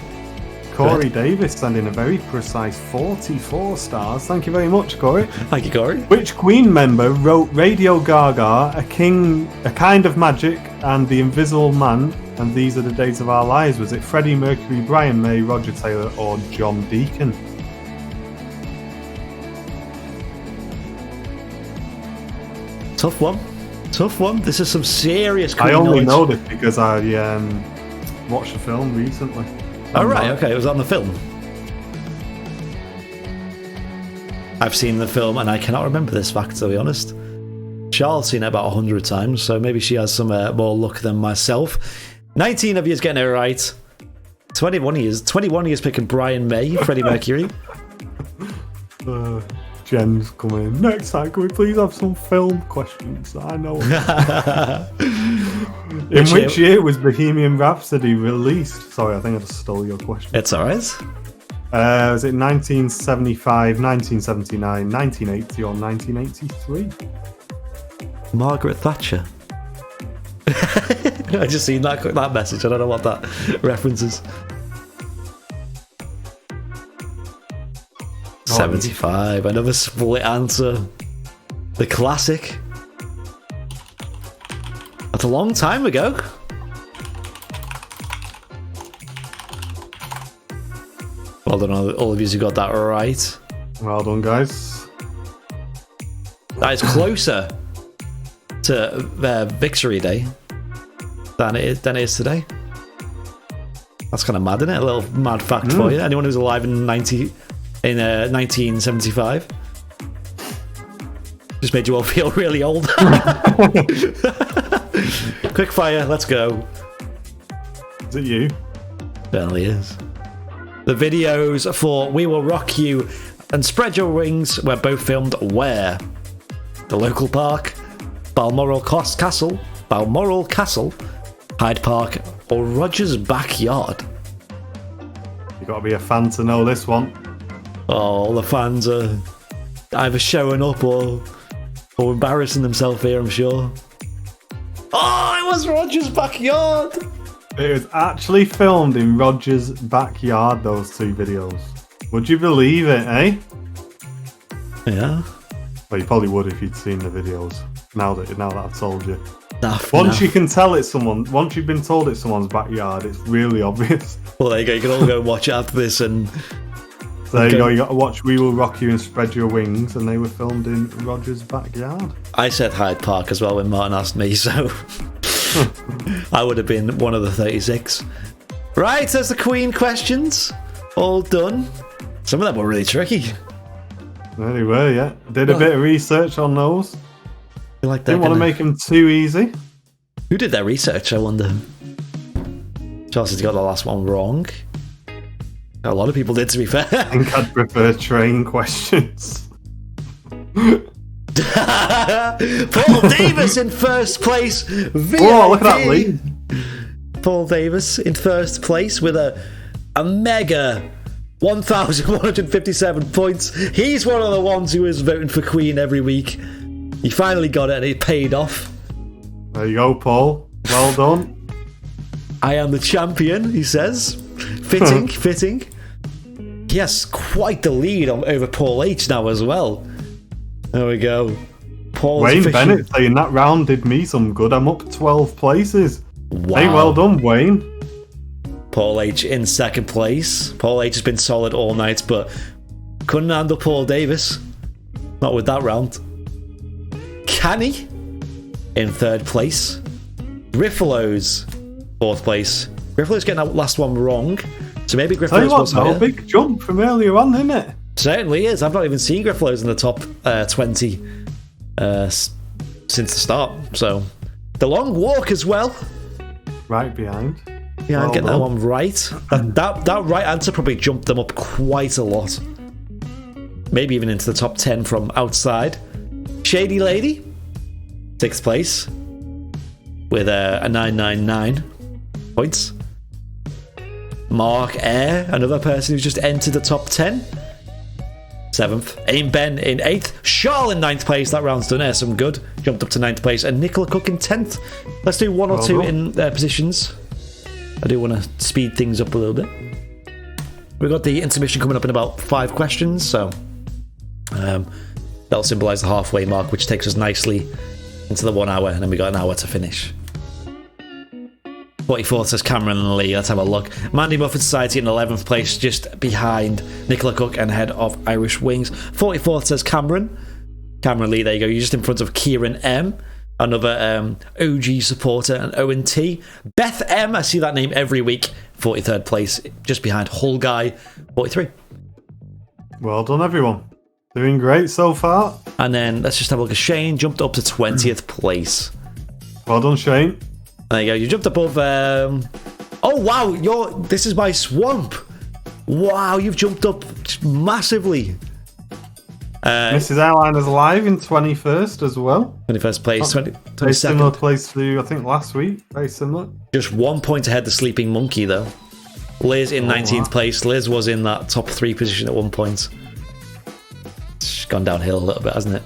Corey Davis sending a very precise 44 stars. Thank you very much, Corey. Thank you, Corey. Which Queen member wrote Radio Gaga, A Kind of Magic, and The Invisible Man, and These Are the Days of Our Lives? Was it Freddie Mercury, Brian May, Roger Taylor, or John Deacon? Tough one. Tough one. This is some serious Queen I only knowledge. know this because I watched the film recently. Oh, right, okay, it was on the film. I've seen the film and I cannot remember this fact, to be honest. Charles seen it about 100 times, so maybe she has some more luck than myself. 19 of you is getting it right. 21 years picking Brian May, Freddie Mercury. Jen's coming. Next time, can we please have some film questions that I know? In which year was Bohemian Rhapsody released? Sorry, I think I just stole your question. It's alright. Was it 1975, 1979, 1980, or 1983? Margaret Thatcher. I just seen that message. I don't know what that references. 75. Another split answer. The classic. That's a long time ago. Well done, all of you who got that right. Well done, guys. That is closer to Victory Day than it is today. That's kind of mad, isn't it? A little mad fact for you. Anyone who's alive in 1975 just made you all feel really old. Quick fire, let's go. Is it you? Certainly is. The videos for We Will Rock You and Spread Your Wings were both filmed where? The local park, Balmoral Castle, Hyde Park, or Roger's backyard? You got to be a fan to know this one. Oh, the fans are either showing up or embarrassing themselves here, I'm sure. Oh, it was Roger's backyard! It was actually filmed in Roger's backyard, those two videos. Would you believe it, eh? Yeah. Well, you probably would if you'd seen the videos. Now that I've told you. Once you can tell it's once you've been told it's someone's backyard, it's really obvious. Well, there you go. You can all go watch it after this and... So there you go. You got to watch We Will Rock You and Spread Your Wings, and they were filmed in Roger's backyard. I said Hyde Park as well when Martin asked me, so... I would have been one of the 36. Right, there's the Queen questions. All done. Some of them were really tricky. There they were, yeah. Did a bit of research on those. Like Didn't want to make them too easy. Who did their research, I wonder? Chelsea's got the last one wrong. A lot of people did, to be fair. I think I'd prefer train questions. Paul Davis in first place. VIP. Whoa, look at that lead. Paul Davis in first place with a mega 1,157 points. He's one of the ones who is voting for Queen every week. He finally got it and it paid off. There you go, Paul. Well done. I am the champion, he says. Fitting, fitting. He has quite the lead over Paul H now as well. There we go. Paul's Wayne Bennett saying that round did me some good. I'm up 12 places. Wow. Hey, well done, Wayne. Paul H in second place. Paul H has been solid all night, but couldn't handle Paul Davis. Not with that round. Canny in third place. Griffalo's fourth place. Griffalo's getting that last one wrong, so maybe Griffalo's was higher. A big jump from earlier on, isn't it? Certainly is. I've not even seen Griffalo's in the top 20 since the start. So the long walk as well. Right behind. Yeah, I'm getting that one right. That right answer probably jumped them up quite a lot. Maybe even into the top 10 from outside. Shady Lady, 6th place with a 999 points. Mark Eyre, another person who's just entered the top 10. 7th. Aim Ben in 8th. Charles in 9th place. That round's done. Some good. Jumped up to 9th place. And Nicola Cook in 10th. Let's do one or two in positions. I do want to speed things up a little bit. We've got the intermission coming up in about 5 questions. So that'll symbolise the halfway mark, which takes us nicely into the 1 hour. And then we got an hour to finish. 44th says Cameron and Lee. Let's have a look. Mandy Muffin Society in 11th place, just behind Nicola Cook and head of Irish Wings. 44th says Cameron. Cameron Lee, there you go. You're just in front of Kieran M, another OG supporter, and Owen T. Beth M, I see that name every week. 43rd place, just behind Hull Guy. 43. Well done, everyone. Doing great so far. And then let's just have a look at Shane. Jumped up to 20th place. Well done, Shane. There you go. You jumped above. Oh wow! This is my swamp. Wow, you've jumped up massively. Mrs. Airliners live in 21st as well. 21st place. 22nd. Very similar place to I think last week. Very similar. Just 1 point ahead the Sleeping Monkey though. Liz in 19th place. Liz was in that top 3 position at one point. It's gone downhill a little bit, hasn't it?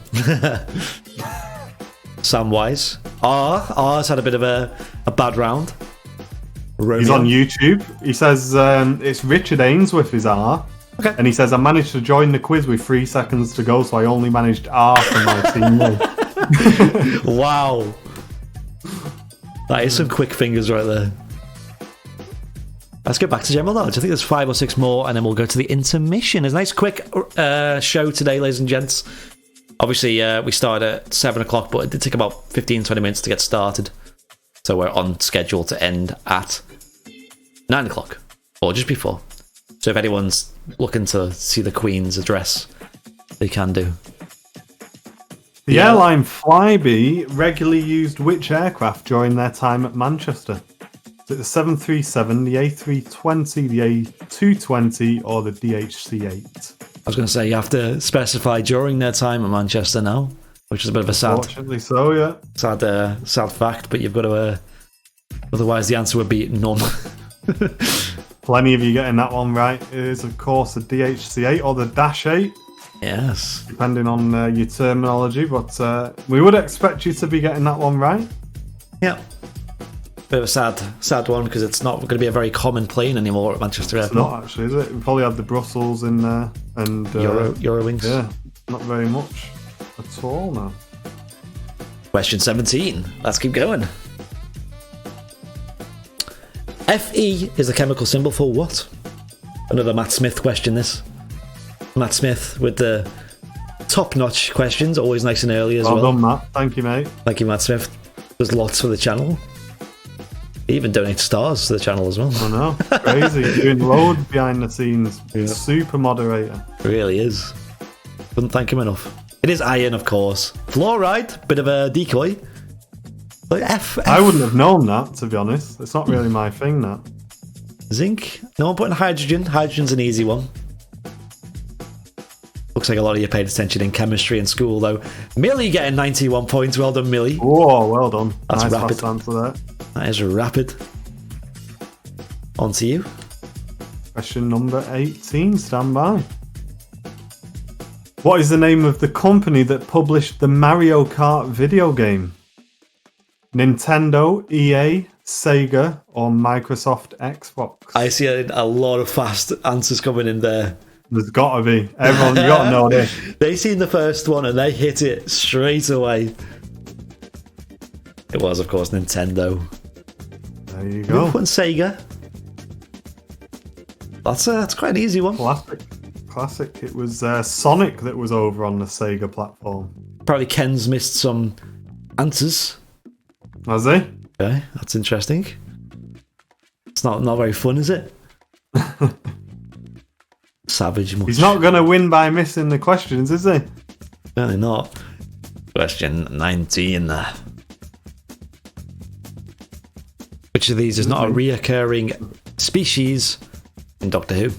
Samwise. R's had a bit of a bad round. Romeo. He's on YouTube. He says it's Richard Ainsworth is R. Okay. And he says, I managed to join the quiz with 3 seconds to go, so I only managed R for my teammate. Wow. That is some quick fingers right there. Let's get back to general knowledge. I think there's 5 or 6 more, and then we'll go to the intermission. It's a nice quick show today, ladies and gents. Obviously, we started at 7 o'clock, but it did take about 15-20 minutes to get started. So we're on schedule to end at 9 o'clock, or just before. So if anyone's looking to see the Queen's address, they can do. The airline Flybe regularly used which aircraft during their time at Manchester? Is it the 737, the A320, the A220, or the DHC-8? I was going to say you have to specify during their time at Manchester now, which is a bit of a sad, Unfortunately so, yeah. sad fact. But you've got to. Otherwise, the answer would be none. Plenty of you getting that one right. It is, of course, the DHC-8 or the Dash 8. Yes. Depending on your terminology, but we would expect you to be getting that one right. Yeah. Bit of a sad one because it's not going to be a very common plane anymore at Manchester Airport. It's not actually, is it? We probably have the Brussels in there and Eurowings. Yeah, not very much at all now. Question 17. Let's keep going. Fe is the chemical symbol for what? Another Matt Smith question, this. Matt Smith with the top-notch questions, always nice and early as well. Well done, Matt. Thank you, mate. Thank you, Matt Smith. There's lots for the channel. He even donates stars to the channel as well. I know. Crazy. Doing loads behind the scenes. Yeah. Super moderator. Really is. Couldn't thank him enough. It is iron, of course. Fluoride, bit of a decoy. But F. I wouldn't have known that, to be honest. It's not really my thing, that. Zinc. No one putting hydrogen. Hydrogen's an easy one. Looks like a lot of you paid attention in chemistry in school, though. Millie getting 91 points. Well done, Millie. Whoa, well done. That's nice rapid. Fast answer there. That is rapid. On to you. Question number 18. Stand by. What is the name of the company that published the Mario Kart video game? Nintendo, EA, Sega, or Microsoft Xbox? I see a lot of fast answers coming in there. There's got to be. Everyone, you got to know this. They seen the first one and they hit it straight away. It was, of course, Nintendo. There you go. We're putting Sega. That's quite an easy one. Classic. It was Sonic that was over on the Sega platform. Probably Ken's missed some answers. Has he? Okay, that's interesting. It's not very fun, is it? Savage much. He's not going to win by missing the questions, is he? Certainly not. Question 19. Which of these is not a reoccurring species in Doctor Who?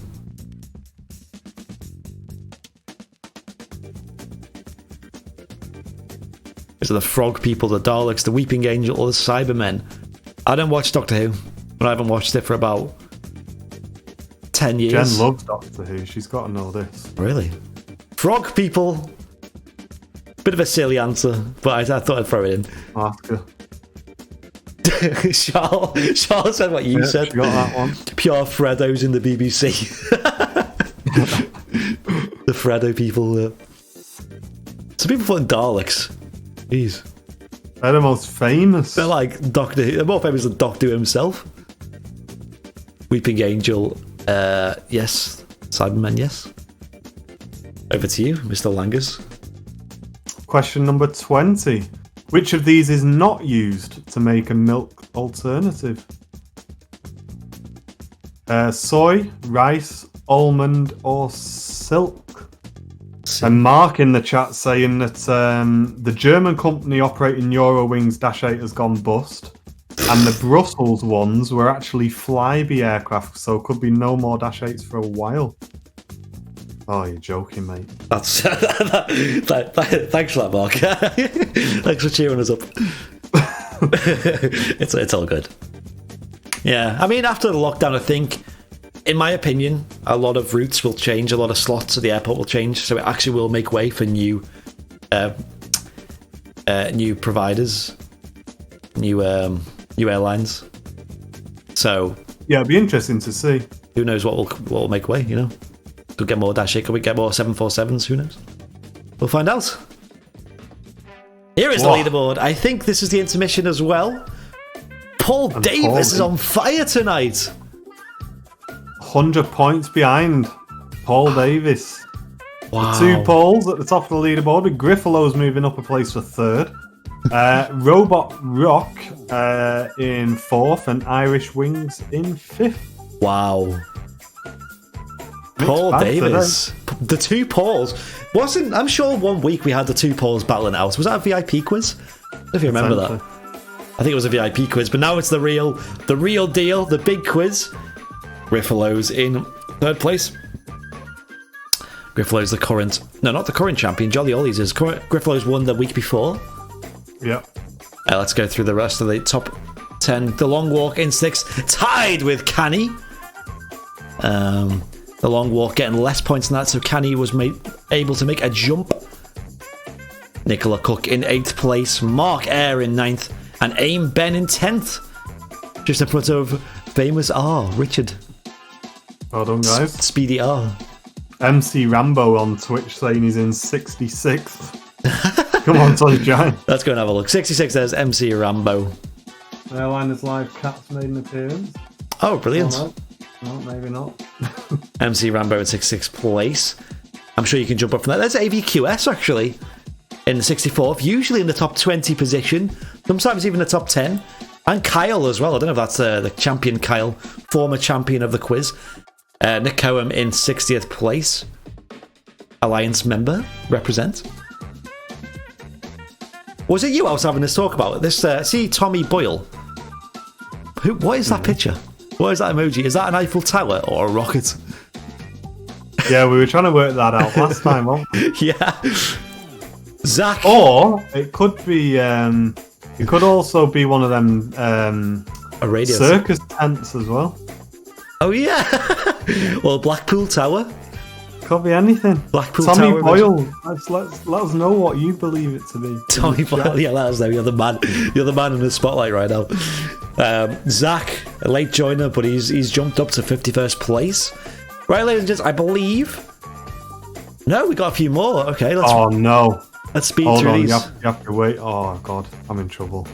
Is it the frog people, the Daleks, the Weeping Angel, or the Cybermen? I don't watch Doctor Who, but I haven't watched it for about 10 years. Jen loves Doctor Who. She's got to know this. Really? Frog people. Bit of a silly answer, but I thought I'd throw it in. Oscar. Charles said what you said. You got that one. Pure Freddos in the BBC. The Freddo people. Some people put in Daleks. Jeez. They're the most famous. They're like Doctor Who. They're more famous than Doctor Who himself. Weeping Angel. Yes. Cybermen, yes. Over to you, Mr. Langers. Question number 20. Which of these is not used to make a milk alternative? Soy, rice, almond, or silk? And Mark in the chat saying that the German company operating Eurowings Dash 8 has gone bust, and the Brussels ones were actually Flybe aircraft, so could be no more Dash 8s for a while. Oh, you're joking, mate. That's thanks for that, Mark. Thanks for cheering us up. It's all good. Yeah, I mean, after the lockdown, I think, in my opinion, a lot of routes will change, a lot of slots at the airport will change, so it actually will make way for new providers, new airlines. So yeah, it'd be interesting to see. Who knows what will make way? You know. Could get more Dash 8, could we get more 747s? Who knows? We'll find out. Here is the leaderboard. I think this is the intermission as well. Paul Davis is on fire tonight. 100 points behind Paul Davis. Wow. The 2 Pauls at the top of the leaderboard, with Griffalo's moving up a place for 3rd. Robot Rock in 4th, and Irish Wings in 5th. Wow. Paul Davis. The 2 Pauls. I'm sure one week we had the 2 Pauls battling out. Was that a VIP quiz? I don't know if you remember that. I think it was a VIP quiz, but now it's the real deal, the big quiz. Griffalo's in 3rd place. Griffalo's not the current champion, Jolly Ollie's is. Griffalo's won the week before. Yep. Let's go through the rest of the top 10. The Long Walk in 6th, tied with Canny. The Long Walk getting less points than that, so Canny was able to make a jump. Nicola Cook in 8th place, Mark Eyre in 9th, and Aim Ben in 10th. Just in front of famous R, Richard. Well done, guys. Speedy R. MC Rambo on Twitch saying he's in 66th. Come on, Sunshine. Let's go and have a look. 66, there's MC Rambo. Airliners Live Cats made an appearance. Oh, brilliant. Oh, no, maybe not. MC Rambo in 66th place. I'm sure you can jump up from that. There's AVQS, actually, in the 64th, usually in the top 20 position, sometimes even the top 10. And Kyle as well. I don't know if that's the champion Kyle, former champion of the quiz. Nick Cohen in 60th place. Alliance member, represent. Was it you I was having this talk about? This, see Tommy Boyle. What is that picture? What is that emoji? Is that an Eiffel Tower or a rocket? Yeah, we were trying to work that out last time, weren't we? Yeah. Zach. Or it could be, it could also be one of them a radio circus tents as well. Oh, yeah. Well, Blackpool Tower. Could be anything. Blackpool Tommy Tower. Boyle. Let us know what you believe it to be. Tommy Boyle, yeah, let us know. You're the man. You're the man in the spotlight right now. Zach, a late joiner, but he's jumped up to 51st place. Right, ladies and gents, I believe. No, we got a few more. Okay, let's. Oh no! Let's speed Hold through on, these. you have to wait. Oh god, I'm in trouble.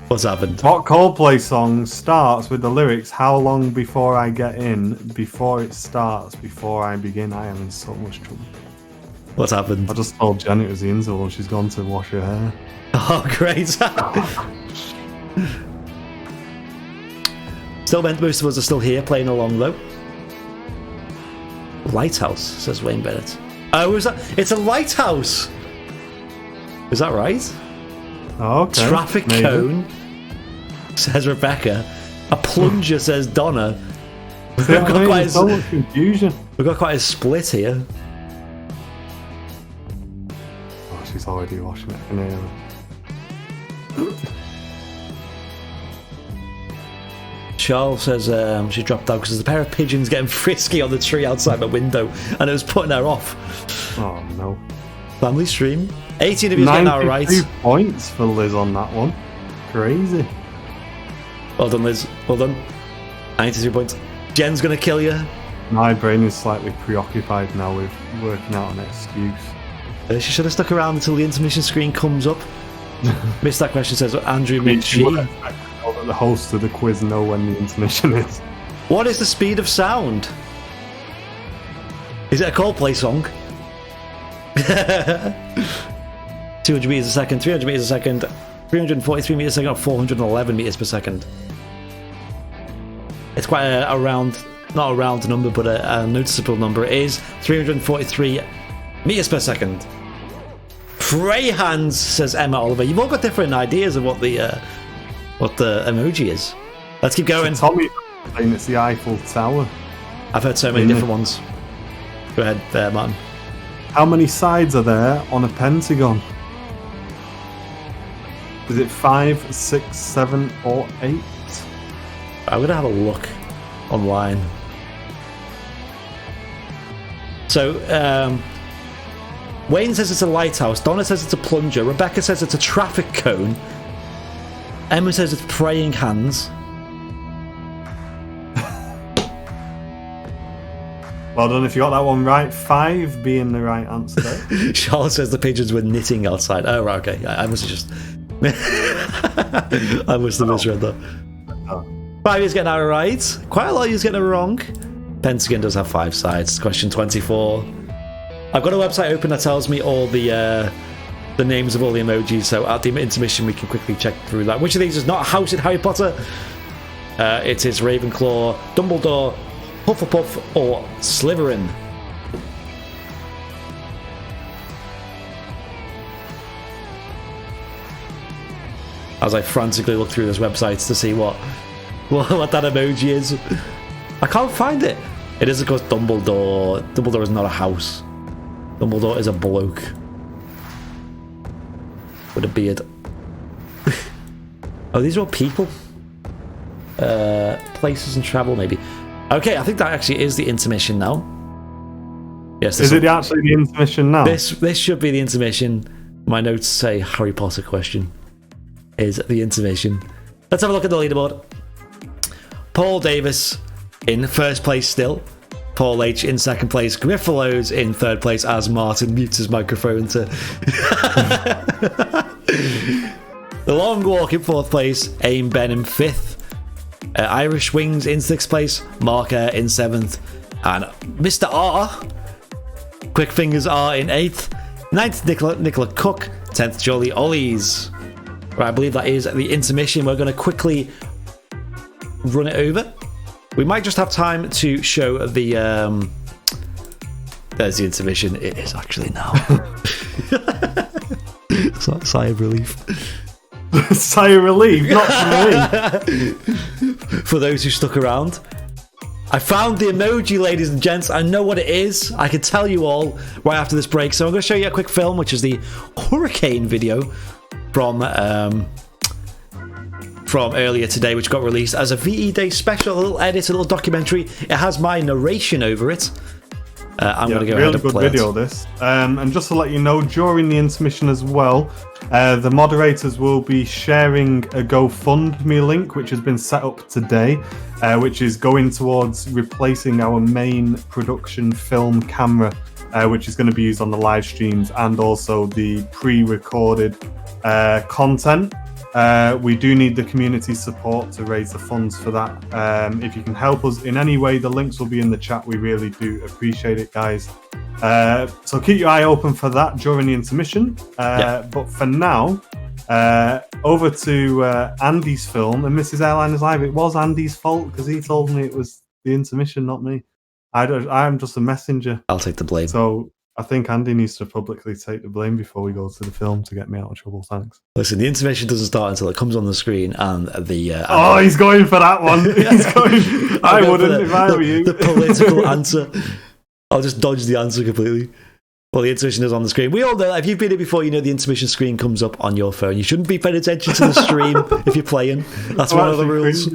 What's happened? What Coldplay song starts with the lyrics, "How long before I get in? Before it starts, before I begin." I am in so much trouble. What's happened? I just told Jen it was the interval. She's gone to wash her hair. Oh, great! Still meant most of us are still here playing along though. Lighthouse, says Wayne Bennett. Oh, is that? It's a lighthouse! Is that right? Oh, okay. Traffic maybe. cone, says Rebecca. A plunger, says Donna. See what I mean? So much confusion. We've got quite a split here. Oh, she's already washing it. I can hear her. Charles says she dropped out because there's a pair of pigeons getting frisky on the tree outside my window, and it was putting her off. Oh no. Family stream. 18 of you getting that right. 92 points for Liz on that one. Crazy. Well done, Liz. Well done. 93 points. Jen's gonna kill you. My brain is slightly preoccupied now with working out an excuse. She should have stuck around until the intermission screen comes up. Missed that question, says Andrew McGee. The host of the quiz know when the intermission is. What is the speed of sound? Is it a Coldplay song? 200 meters a second, 300 meters a second, 343 meters a second, or 411 meters per second. It's quite a round, not a round number, but a noticeable number. It is 343 meters per second. Pray hands, says Emma Oliver. You've all got different ideas of what the emoji is. Let's keep going. So Tommy saying it's the Eiffel Tower. I've heard so many different ones. Go ahead there, Martin. How many sides are there on a pentagon? Is it 5, 6, 7, or 8? I'm gonna have a look online. So, Wayne says it's a lighthouse. Donna says it's a plunger. Rebecca says it's a traffic cone. Emma says it's praying hands. Well done if you got that one right. 5 being the right answer there. Charlotte says the pigeons were knitting outside. Oh, right, okay. I must have just... I must have misread that. 5 is getting that right. Quite a lot of you getting it wrong. Pentagon does have 5 sides. Question 24. I've got a website open that tells me all the names of all the emojis, so at the intermission we can quickly check through that. Which of these is not a house in Harry Potter? It is Ravenclaw, Dumbledore, Hufflepuff, or Slytherin. As I frantically look through those websites to see what that emoji is. I can't find it. It is, of course, Dumbledore. Dumbledore is not a house. Dumbledore is a bloke with a beard. Oh, these are all people. Places and travel, maybe. Okay, I think that actually is the intermission now. Yes. Is it actually the intermission now? This should be the intermission. My notes say Harry Potter question is the intermission. Let's have a look at the leaderboard. Paul Davis in first place still. Paul H in second place. Griffalo's in third place as Martin mutes his microphone to... The Long Walk in fourth place. Aim Ben in fifth. Irish Wings in sixth place. Mark Air in seventh. And Mr. R, Quick Fingers R in eighth. Ninth, Nicola Cook. 10th, Jolly Ollies. Right, I believe that is the intermission. We're going to quickly run it over. We might just have time to show the... There's the intermission. It is actually now. Sigh of relief. Sigh of relief, not for me. For those who stuck around. I found the emoji, ladies and gents. I know what it is. I can tell you all right after this break. So I'm going to show you a quick film, which is the Hurricane video from earlier today, which got released as a VE Day special, a little edit, a little documentary. It has my narration over it. I'm going to go ahead and play video this. And just to let you know, during the intermission as well, the moderators will be sharing a GoFundMe link, which has been set up today, which is going towards replacing our main production film camera, which is going to be used on the live streams and also the pre-recorded content. We do need the community support to raise the funds for that. If you can help us in any way, the links will be in the chat. We really do appreciate it, guys. So keep your eye open for that during the intermission. But for now, over to Andy's film and Mrs. Airliners Live. It was Andy's fault because he told me it was the intermission, not me. I'm just a messenger. I'll take the blame. So I think Andy needs to publicly take the blame before we go to the film to get me out of trouble. Thanks. Listen, the intermission doesn't start until it comes on the screen and the... he's going for that one. He's going... I wouldn't if I were you. The political answer. I'll just dodge the answer completely. Well, the intermission is on the screen. We all know that. If you've been here before, you know the intermission screen comes up on your phone. You shouldn't be paying attention to the stream if you're playing. That's one of the rules.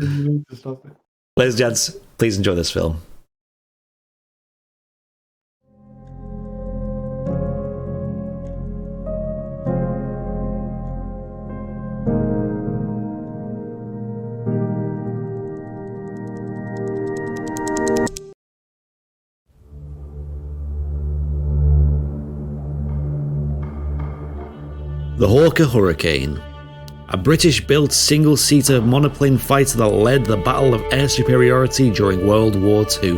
Ladies and gents, please enjoy this film. The Hawker Hurricane, a British-built single-seater monoplane fighter that led the Battle of Air Superiority during World War II.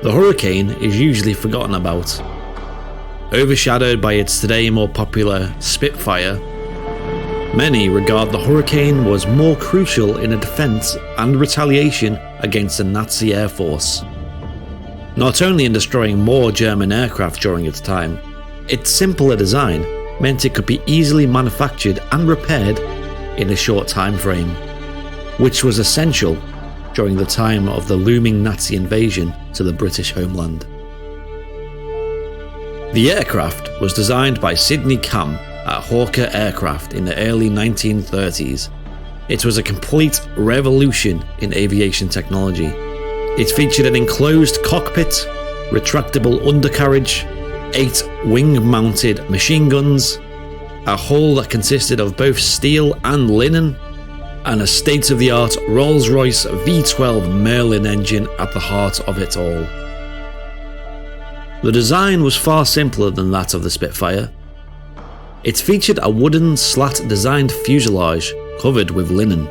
The Hurricane is usually forgotten about, overshadowed by its today more popular Spitfire. Many regard the Hurricane was more crucial in a defence and retaliation against the Nazi Air Force, not only in destroying more German aircraft during its time. Its simpler design meant it could be easily manufactured and repaired in a short time frame, which was essential during the time of the looming Nazi invasion to the British homeland. The aircraft was designed by Sidney Camp at Hawker Aircraft in the early 1930s. It was a complete revolution in aviation technology. It featured an enclosed cockpit, retractable undercarriage, 8 wing-mounted machine guns, a hull that consisted of both steel and linen, and a state-of-the-art Rolls-Royce V12 Merlin engine at the heart of it all. The design was far simpler than that of the Spitfire. It featured a wooden slat-designed fuselage covered with linen,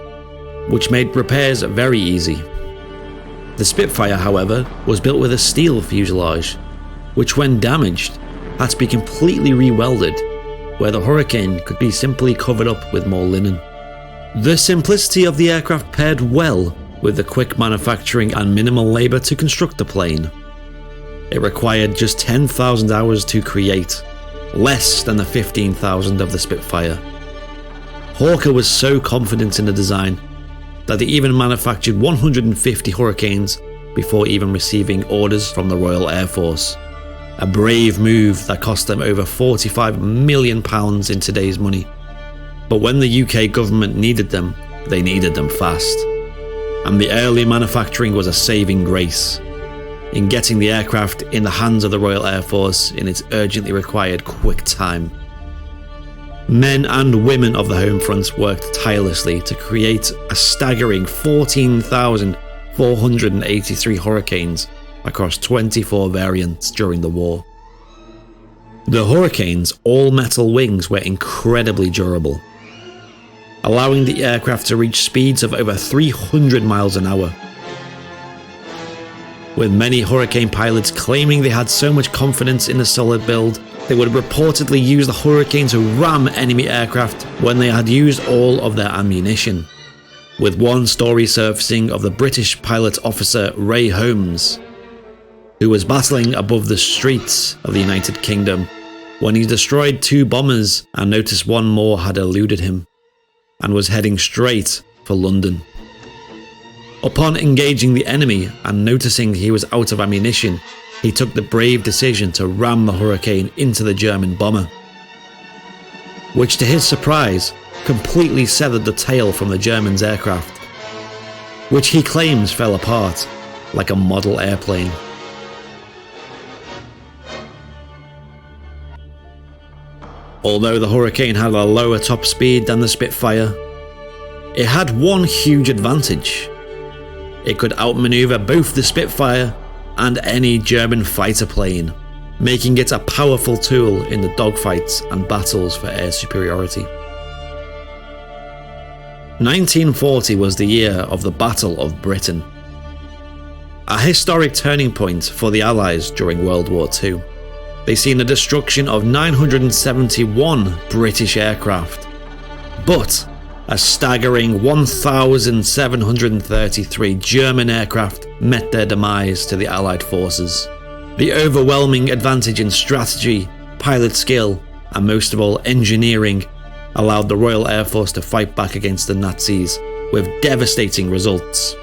which made repairs very easy. The Spitfire, however, was built with a steel fuselage, which when damaged had to be completely re-welded, where the Hurricane could be simply covered up with more linen. The simplicity of the aircraft paired well with the quick manufacturing and minimal labour to construct the plane. It required just 10,000 hours to create, less than the 15,000 of the Spitfire. Hawker was so confident in the design that they even manufactured 150 Hurricanes before even receiving orders from the Royal Air Force. A brave move that cost them over £45 million in today's money. But when the UK government needed them, they needed them fast. And the early manufacturing was a saving grace in getting the aircraft in the hands of the Royal Air Force in its urgently required quick time. Men and women of the home front worked tirelessly to create a staggering 14,483 Hurricanes across 24 variants during the war. The Hurricane's all-metal wings were incredibly durable, allowing the aircraft to reach speeds of over 300 miles an hour. With many Hurricane pilots claiming they had so much confidence in the solid build, they would reportedly use the Hurricane to ram enemy aircraft when they had used all of their ammunition, with one story surfacing of the British pilot officer Ray Holmes, who was battling above the streets of the United Kingdom when he destroyed 2 bombers and noticed one more had eluded him and was heading straight for London. Upon engaging the enemy and noticing he was out of ammunition, he took the brave decision to ram the Hurricane into the German bomber, which to his surprise completely severed the tail from the German's aircraft, which he claims fell apart like a model airplane. Although the Hurricane had a lower top speed than the Spitfire, it had one huge advantage. It could outmaneuver both the Spitfire and any German fighter plane, making it a powerful tool in the dogfights and battles for air superiority. 1940 was the year of the Battle of Britain, a historic turning point for the Allies during World War II. They seen the destruction of 971 British aircraft, but a staggering 1,733 German aircraft met their demise to the Allied forces. The overwhelming advantage in strategy, pilot skill, and most of all engineering allowed the Royal Air Force to fight back against the Nazis with devastating results.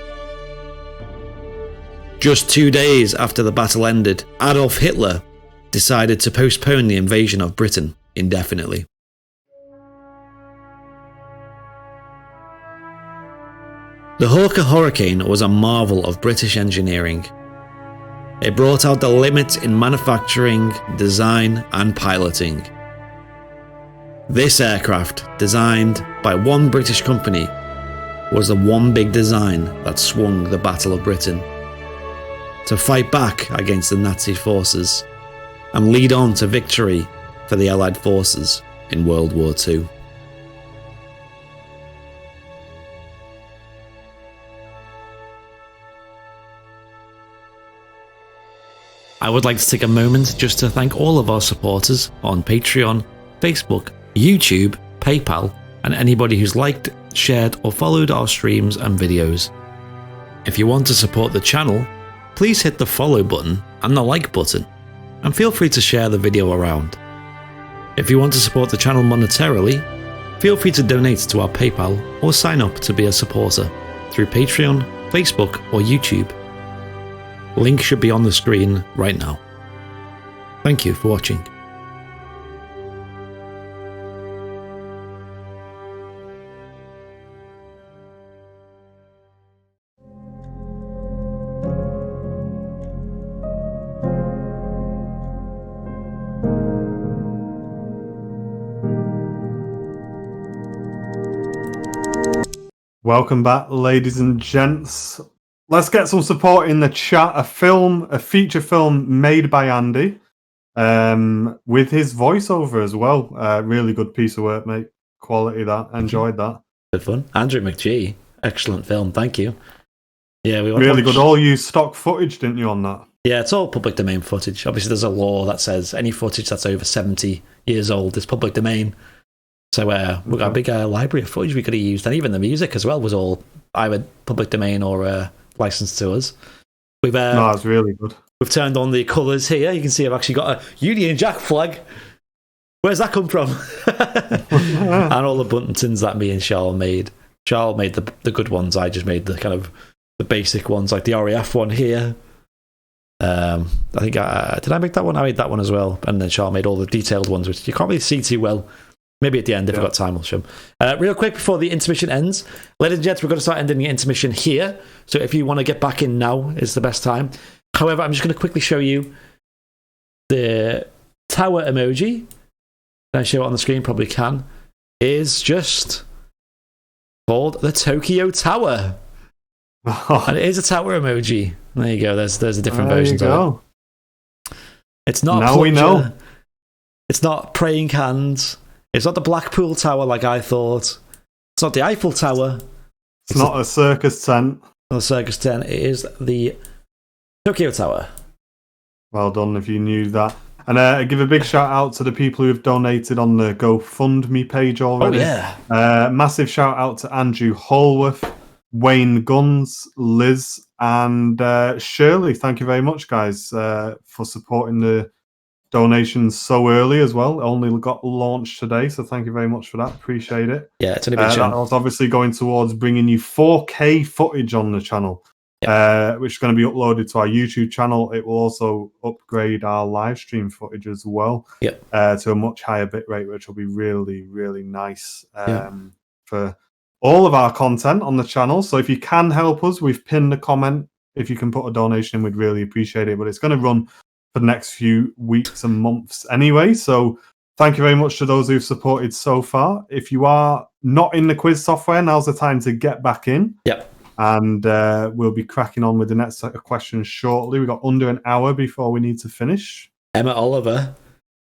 Just 2 days after the battle ended, Adolf Hitler decided to postpone the invasion of Britain indefinitely. The Hawker Hurricane was a marvel of British engineering. It brought out the limits in manufacturing, design, and piloting. This aircraft, designed by one British company, was the one big design that swung the Battle of Britain to fight back against the Nazi forces and lead on to victory for the Allied forces in World War II. I would like to take a moment just to thank all of our supporters on Patreon, Facebook, YouTube, PayPal, and anybody who's liked, shared, or followed our streams and videos. If you want to support the channel, please hit the follow button and the like button, and feel free to share the video around. If you want to support the channel monetarily, feel free to donate to our PayPal or sign up to be a supporter through Patreon, Facebook, or YouTube. Link should be on the screen right now. Thank you for watching. Welcome back, ladies and gents. Let's get some support in the chat. A feature film made by Andy, with his voiceover as well. Really good piece of work, mate. Quality that. Enjoyed that. Good fun. Andrew McGee, excellent film. Thank you. Yeah, we really good. All used stock footage, didn't you, on that? Yeah, it's all public domain footage. Obviously, there's a law that says any footage that's over 70 years old is public domain. So we've got a big library of footage we could have used, and even the music as well was all either public domain or licensed to us. No, it's really good. We've turned on the colours here. You can see I've actually got a Union Jack flag. Where's that come from? And all the buntons that me and Charles made. Charles made the good ones. I just made the kind of the basic ones, like the RAF one here. I think did I make that one? I made that one as well. And then Charles made all the detailed ones, which you can't really see too well. Maybe at the end, if we've got time, we'll show them. Real quick before the intermission ends, ladies and gents, we're going to start ending the intermission here. So if you want to get back in now, is the best time. However, I'm just going to quickly show you the tower emoji. Can I show it on the screen? Probably can. Is just called the Tokyo Tower. And it is a tower emoji. There you go. There's a different version of it. It's not now we know. It's not praying hands. It's not the Blackpool Tower like I thought. It's not the Eiffel Tower. It's not a circus tent. Not a circus tent. It is the Tokyo Tower. Well done if you knew that. And I give a big shout out to the people who have donated on the GoFundMe page already. Oh, yeah. Massive shout out to Andrew Holworth, Wayne Guns, Liz, and Shirley. Thank you very much, guys, for supporting the donations so early as well. It only got launched today, so thank you very much for that. Appreciate it. Yeah, it's only been that was obviously going towards bringing you 4K footage on the channel, which is going to be uploaded to our YouTube channel. It will also upgrade our live stream footage as well to a much higher bit rate, which will be really, really nice for all of our content on the channel. So if you can help us, we've pinned a comment. If you can put a donation in, we'd really appreciate it. But it's going to run for the next few weeks and months anyway. So thank you very much to those who've supported so far. If you are not in the quiz software, now's the time to get back in. Yep. And we'll be cracking on with the next set of questions shortly. We've got under an hour before we need to finish. Emma Oliver,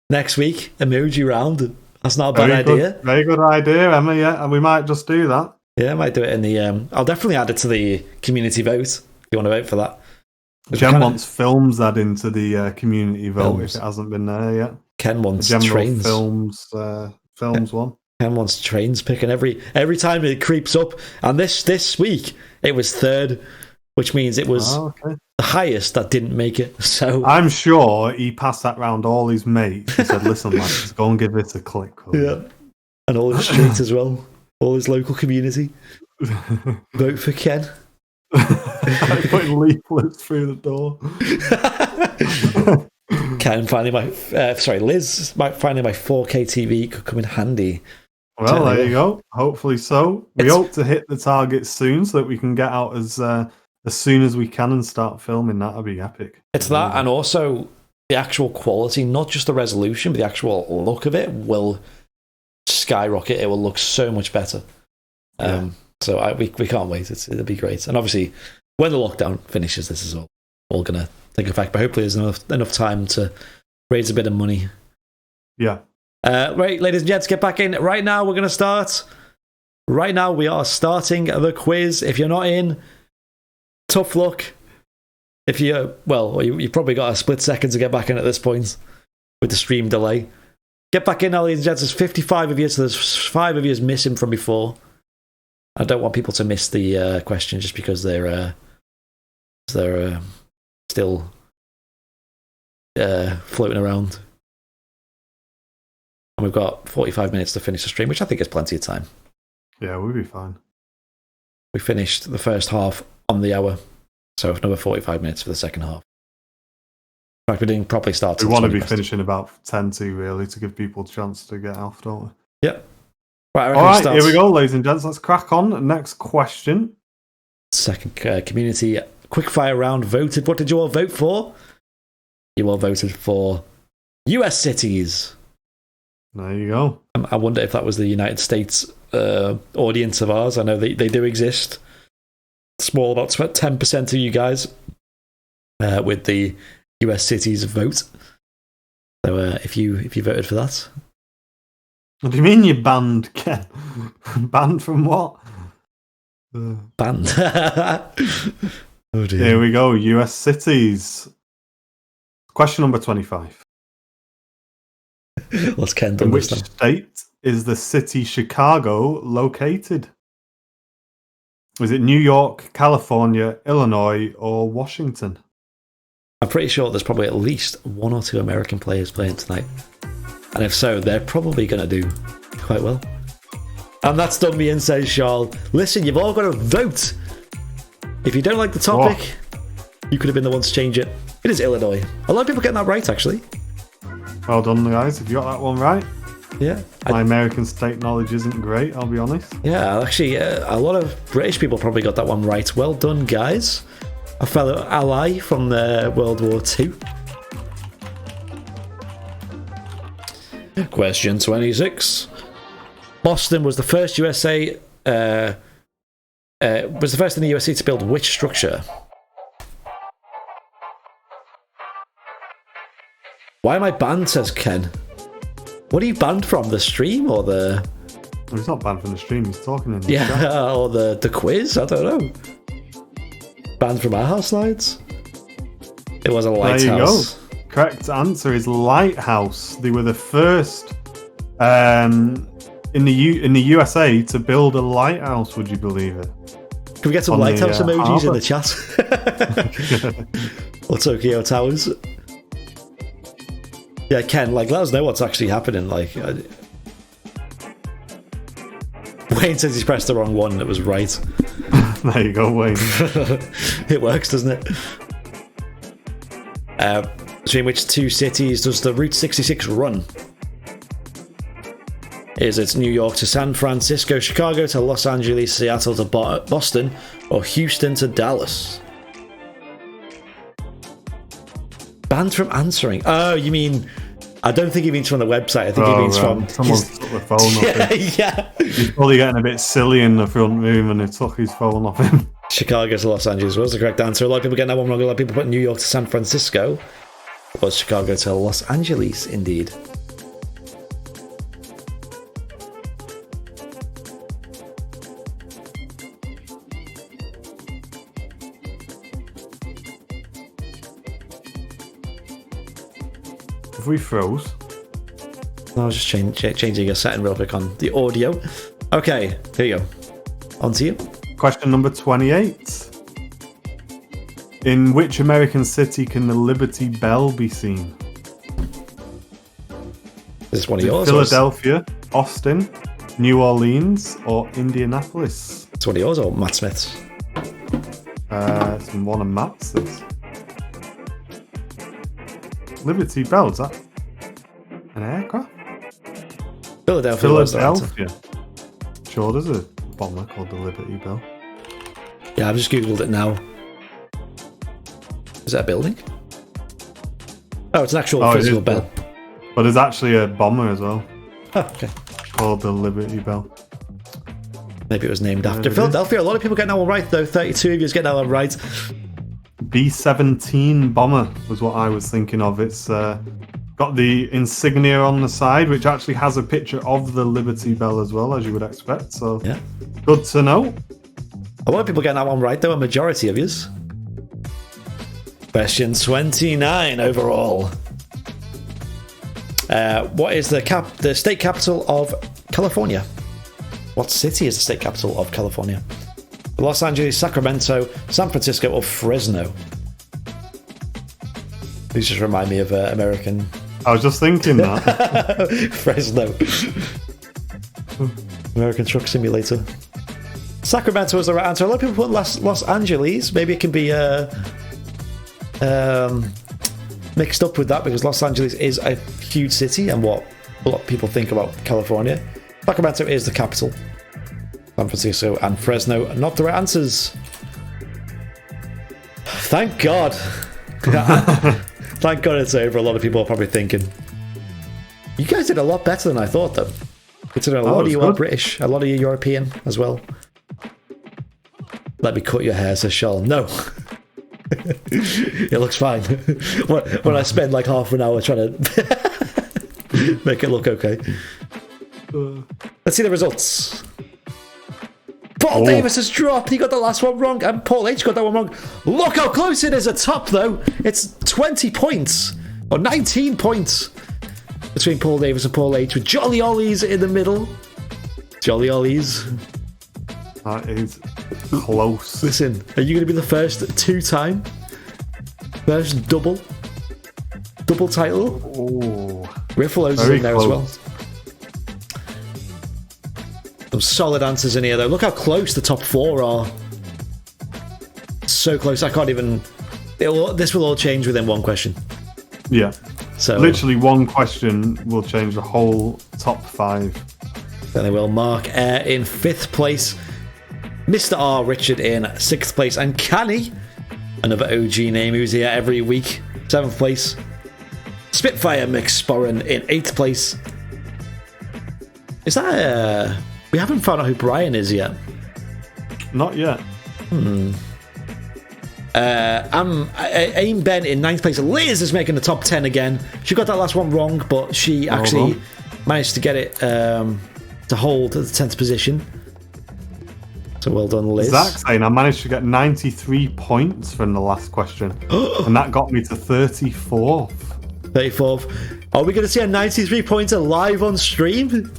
next week, emoji round. That's not a bad idea. Very good idea, Emma, yeah. And we might just do that. Yeah, I might do it in the... I'll definitely add it to the community vote, if you want to vote for that. Jen wants films added into the community vote if it hasn't been there yet. Ken wants trains. Films one. Ken wants trains picking every time it creeps up. And this week, it was third, which means it was the highest that didn't make it. So I'm sure he passed that round all his mates and said, listen, lads, go and give this a click. Yeah. And all his streets as well. All his local community. Vote for Ken. Putting leaflets through the door. Ken, finally Liz, finally my 4K TV could come in handy. Well, there you go. Hopefully so. We hope to hit the target soon so that we can get out as soon as we can and start filming. That'd be epic. It's that, and also the actual quality, not just the resolution, but the actual look of it will skyrocket. It will look so much better. So we can't wait. It'll be great. And obviously, when the lockdown finishes, this is all going to take effect. But hopefully, there's enough time to raise a bit of money. Yeah. Right, ladies and gents, get back in. Right now, we're going to start. Right now, we are starting the quiz. If you're not in, tough luck. If you've probably got a split second to get back in at this point with the stream delay. Get back in now, ladies and gents. There's 55 of you, so there's 5 of you missing from before. I don't want people to miss the question just because they're still floating around. And we've got 45 minutes to finish the stream, which I think is plenty of time. Yeah, we'll be fine. We finished the first half on the hour, so another 45 minutes for the second half. In fact, we didn't properly start. We want to be finishing about 10 to, really, to give people a chance to get off, don't we? Yep. Right, all right, here we go, ladies and gents. Let's crack on. Next question. Second community quickfire round voted. What did you all vote for? You all voted for US cities. There you go. I wonder if that was the United States audience of ours. I know they do exist. Small, about 10% of you guys with the US cities vote. So if you voted for that. What do you mean you banned, Ken? Banned from what? Banned. Oh dear. Here we go. US cities. Question number 25. What's Ken done? In which state is the city Chicago located? Is it New York, California, Illinois, or Washington? I'm pretty sure there's probably at least 1 or 2 American players playing tonight. And if so, they're probably going to do quite well. And that's done me in, says Charles. Listen, you've all got to vote. If you don't like the topic, you could have been the one to change it. It is Illinois. A lot of people getting that right, actually. Well done, guys. If you got that one right. Yeah. My American state knowledge isn't great, I'll be honest. Yeah, actually, a lot of British people probably got that one right. Well done, guys. A fellow ally from World War II. Question 26. Boston was the first USA. Was the first in the USA to build which structure? Why am I banned? Says Ken. What are you banned from? The stream or the? Well, he's not banned from the stream. He's talking in the chat. Or the quiz. I don't know. Banned from our house slides. It was a lighthouse. There you go. Correct answer is lighthouse. They were the first in the USA to build a lighthouse. Would you believe it? Can we get some lighthouse emojis harbor in the chat? Or Tokyo Towers. Yeah, Ken, let us know what's actually happening. Wayne says he's pressed the wrong one and it was right. There you go, Wayne. It works, doesn't it? Between which 2 cities does the Route 66 run? Is it New York to San Francisco, Chicago to Los Angeles, Seattle to Boston, or Houston to Dallas? Banned from answering. Oh, you mean... I don't think he means from the website. I think he means from... Someone's took the phone off him. Yeah. He's probably getting a bit silly in the front room and they took his phone off him. Chicago to Los Angeles was the correct answer. A lot of people getting that one wrong. A lot of people put New York to San Francisco. It was Chicago to Los Angeles, indeed. If we froze. No, I was just changing a setting real quick on the audio. Okay, here you go. On to you. Question number 28. In which American city can the Liberty Bell be seen? Is this one of yours? Philadelphia, Austin, New Orleans, or Indianapolis? It's one of yours or Matt Smith's? It's one of Matt's. This. Liberty Bell, is that an aircraft? Philadelphia. sure there's a bomber called the Liberty Bell. Yeah, I've just googled it now. Is that a building? Oh, it's an actual physical bell. But there's actually a bomber as well. Oh, okay. Called the Liberty Bell. Maybe it was named after Philadelphia. A lot of people getting that one right, though. 32 of you getting that one right. B-17 bomber was what I was thinking of. It's got the insignia on the side, which actually has a picture of the Liberty Bell as well, as you would expect. So, yeah, good to know. A lot of people getting that one right, though. A majority of yous. Question 29 overall. What is the state capital of California? What city is the state capital of California? Los Angeles, Sacramento, San Francisco, or Fresno? These just remind me of American. I was just thinking that. Fresno. American Truck Simulator. Sacramento is the right answer. A lot of people put Los Angeles. Maybe it can be mixed up with that because Los Angeles is a huge city and what a lot of people think about California. Sacramento is the capital. San Francisco and Fresno, not the right answers. Thank God. Thank God it's over. A lot of people are probably thinking, you guys did a lot better than I thought, though. Considering a lot of you are British, a lot of you European as well. Let me cut your hair, says Charles. No. It looks fine. When I spend like half an hour trying to make it look okay. Let's see the results. Paul Davis has dropped. He got the last one wrong, and Paul H got that one wrong. Look how close it is at top, though. It's 20 points, or 19 points, between Paul Davis and Paul H, with Jolly Ollies in the middle. Jolly Ollies. That is close. Listen, are you going to be the first two-time? First double title? Oh, Riffle is in there as well. Some solid answers in here, though. Look how close the top four are. So close, I can't even... This will all change within one question. Yeah. So literally one question will change the whole top five. Then they will. Mark Air in 5th place. Mr. R. Richard in 6th place. And Canny, another OG name who's here every week, 7th place. Spitfire McSporran in 8th place. Is that we haven't found out who Brian is yet. Not yet. Aim Ben in 9th place. Liz is making the top 10 again. She got that last one wrong, but she actually managed to get it to hold at the 10th position. So well done, Liz. Zach saying I managed to get 93 points from the last question, and that got me to 34th. 34th. Are we going to see a 93 pointer live on stream?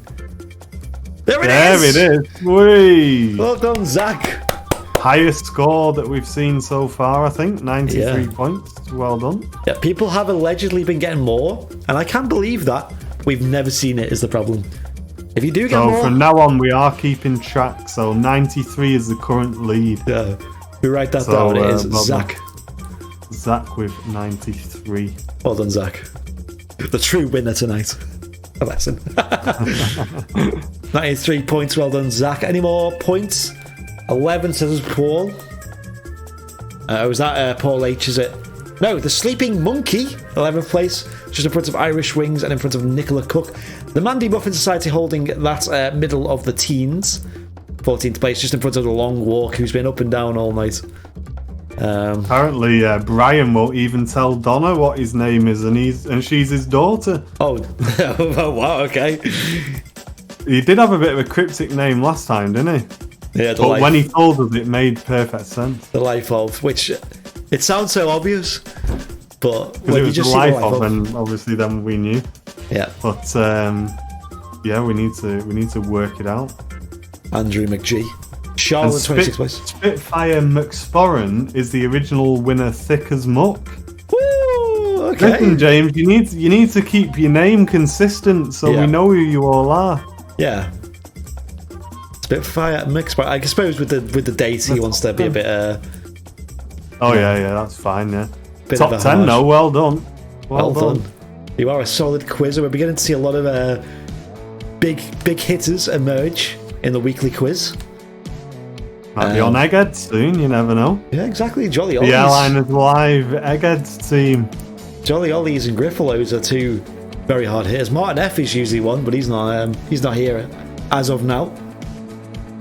There it is! There it is. Whee! Well done, Zach. Highest score that we've seen so far, I think. 93 points. Well done. Yeah, people have allegedly been getting more, and I can't believe that. We've never seen it, is the problem. If you do get more... So from now on, we are keeping track. So 93 is the current lead. Yeah. We write that down. It is Zach. Zach with 93. Well done, Zach. The true winner tonight. A lesson. 93 points. Well done, Zach. Any more points? 11 says Paul. Was that Paul H, is it? No, the Sleeping Monkey, 11th place, just in front of Irish Wings and in front of Nicola Cook. The Mandy Muffin Society holding that middle of the teens, 14th place, just in front of the Long Walk, who's been up and down all night. Apparently, Brian won't even tell Donna what his name is, and she's his daughter. Oh, wow, okay. He did have a bit of a cryptic name last time, didn't he? Yeah, but when he told us, it made perfect sense. The life of, which it sounds so obvious, but when it was you just the see life of, and obviously then we knew. Yeah, but yeah, we need to work it out. Andrew McGee. Charlotte, 26th place. Spitfire McSporran is the original winner, Thick as Muck. Woo! Okay. Listen, James, you need to keep your name consistent so we know who you all are. Yeah. Spitfire McSporran. I suppose with the date he wants to be a bit. Oh yeah, that's fine. Yeah. Bit Top 10, no. Well done. Well done. You are a solid quizzer. We're beginning to see a lot of big hitters emerge in the weekly quiz. Might be on Egghead soon, you never know. Yeah, exactly. Jolly The Ollies. Airliners Live Egghead team. Jolly Ollies and Griffalos are two very hard hitters. Martin F is usually one, but he's not here as of now.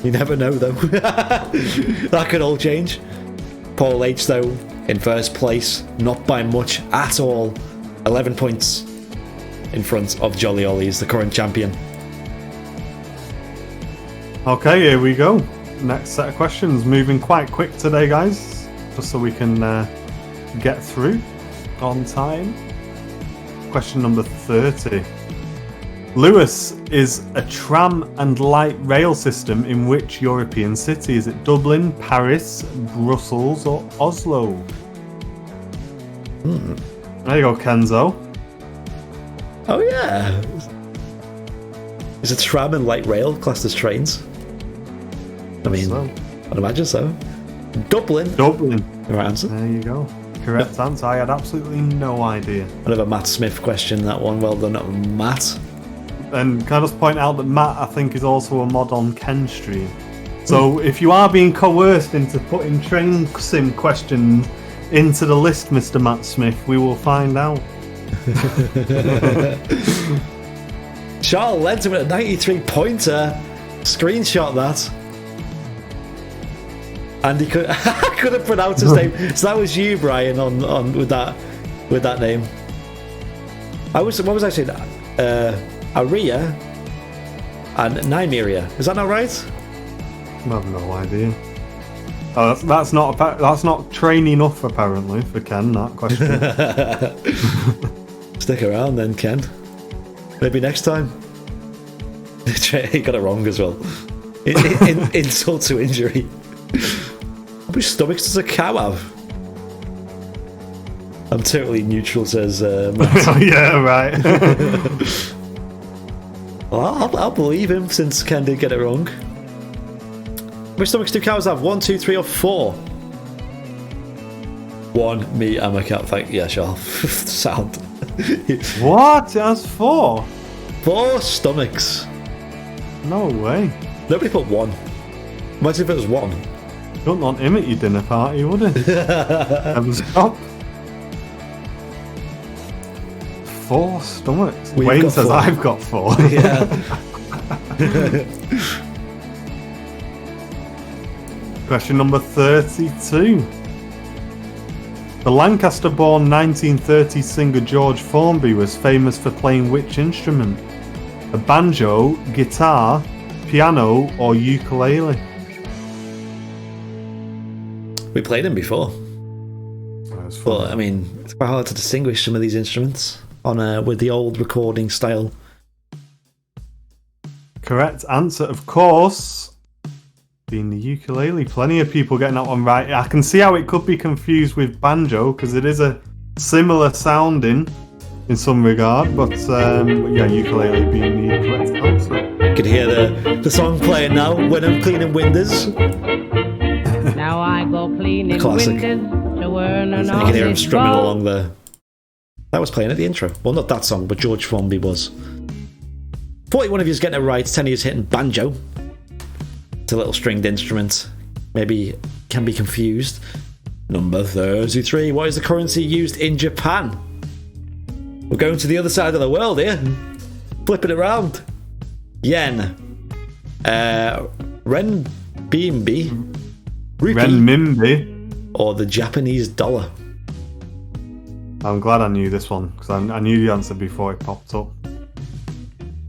You never know, though. That could all change. Paul H, though, in first place, not by much at all. 11 points in front of Jolly Ollies, the current champion. Okay, here we go. Next set of questions. Moving quite quick today, guys, just so we can get through on time. Question number 30. Lewis is a tram and light rail system in which European city? Is it Dublin, Paris, Brussels, or Oslo? There you go, Kenzo. Oh, yeah. Is a tram and light rail classed as trains? I mean, So, I'd imagine so. Dublin. Dublin. The right answer. There you go. Correct answer. I had absolutely no idea. Another Matt Smith question, that one. Well done, Matt. And can I just point out that Matt, I think, is also a mod on Ken stream. So if you are being coerced into putting train sim questions into the list, Mr. Matt Smith, we will find out. Charles led him with a 93-pointer. Screenshot that. And he couldn't pronounce his name. So that was you, Brian, on with that name. What was I saying? Aria and Nymeria. Is that not right? I have no idea. Oh, that's not train enough apparently for Ken. That question. Stick around then, Ken. Maybe next time. He got it wrong as well. Insult to injury. How many stomachs does a cow have? I'm totally neutral, says Matt. Yeah, right. Well, I'll believe him since Ken did get it wrong. How many stomachs do cows have? 1, 2, 3, or 4? 1. Me and my cat. Thank you. Yeah, sure. Sound. What? It has 4? 4 stomachs. No way. Nobody put 1. Imagine if it was 1. You don't want him at your dinner party, would it? Never stop. 4 stomachs. We've Wayne got says 4. I've got 4. Yeah. Question number 32. The Lancaster-born 1930s singer George Formby was famous for playing which instrument? A banjo, guitar, piano, or ukulele? We played him before. But, I mean, it's quite hard to distinguish some of these instruments on with the old recording style. Correct answer, of course, being the ukulele. Plenty of people getting that one right. I can see how it could be confused with banjo because it is a similar sounding in some regard, but yeah, ukulele being the correct answer. You can hear the song playing now when I'm cleaning windows. Now I go cleaning Classic. windows to earn an You can hear him honest strumming bob. along there. That was playing at the intro. Well, not that song, but George Formby was. 41 of you is getting it right. 10 of you is hitting banjo. It's a little stringed instrument. Maybe can be confused. Number 33. What is the currency used in Japan? We're going to the other side of the world here. Flipping it around. Yen. Renminbi. Rupee. Renminbi. Or the Japanese dollar. I'm glad I knew this one because I knew the answer before it popped up.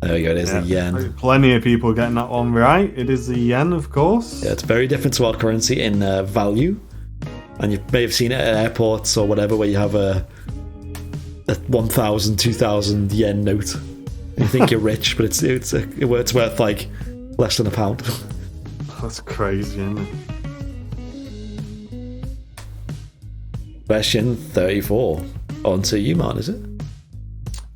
There we go, it is the yen. Plenty of people getting that one right. It is the yen, of course. Yeah, it's very different to our currency in value. And you may have seen it at airports or whatever where you have a 1,000, 2,000 yen note. You think you're rich, but it's worth like less than £1. That's crazy, isn't it? Question 34. On to you, Martin, is it?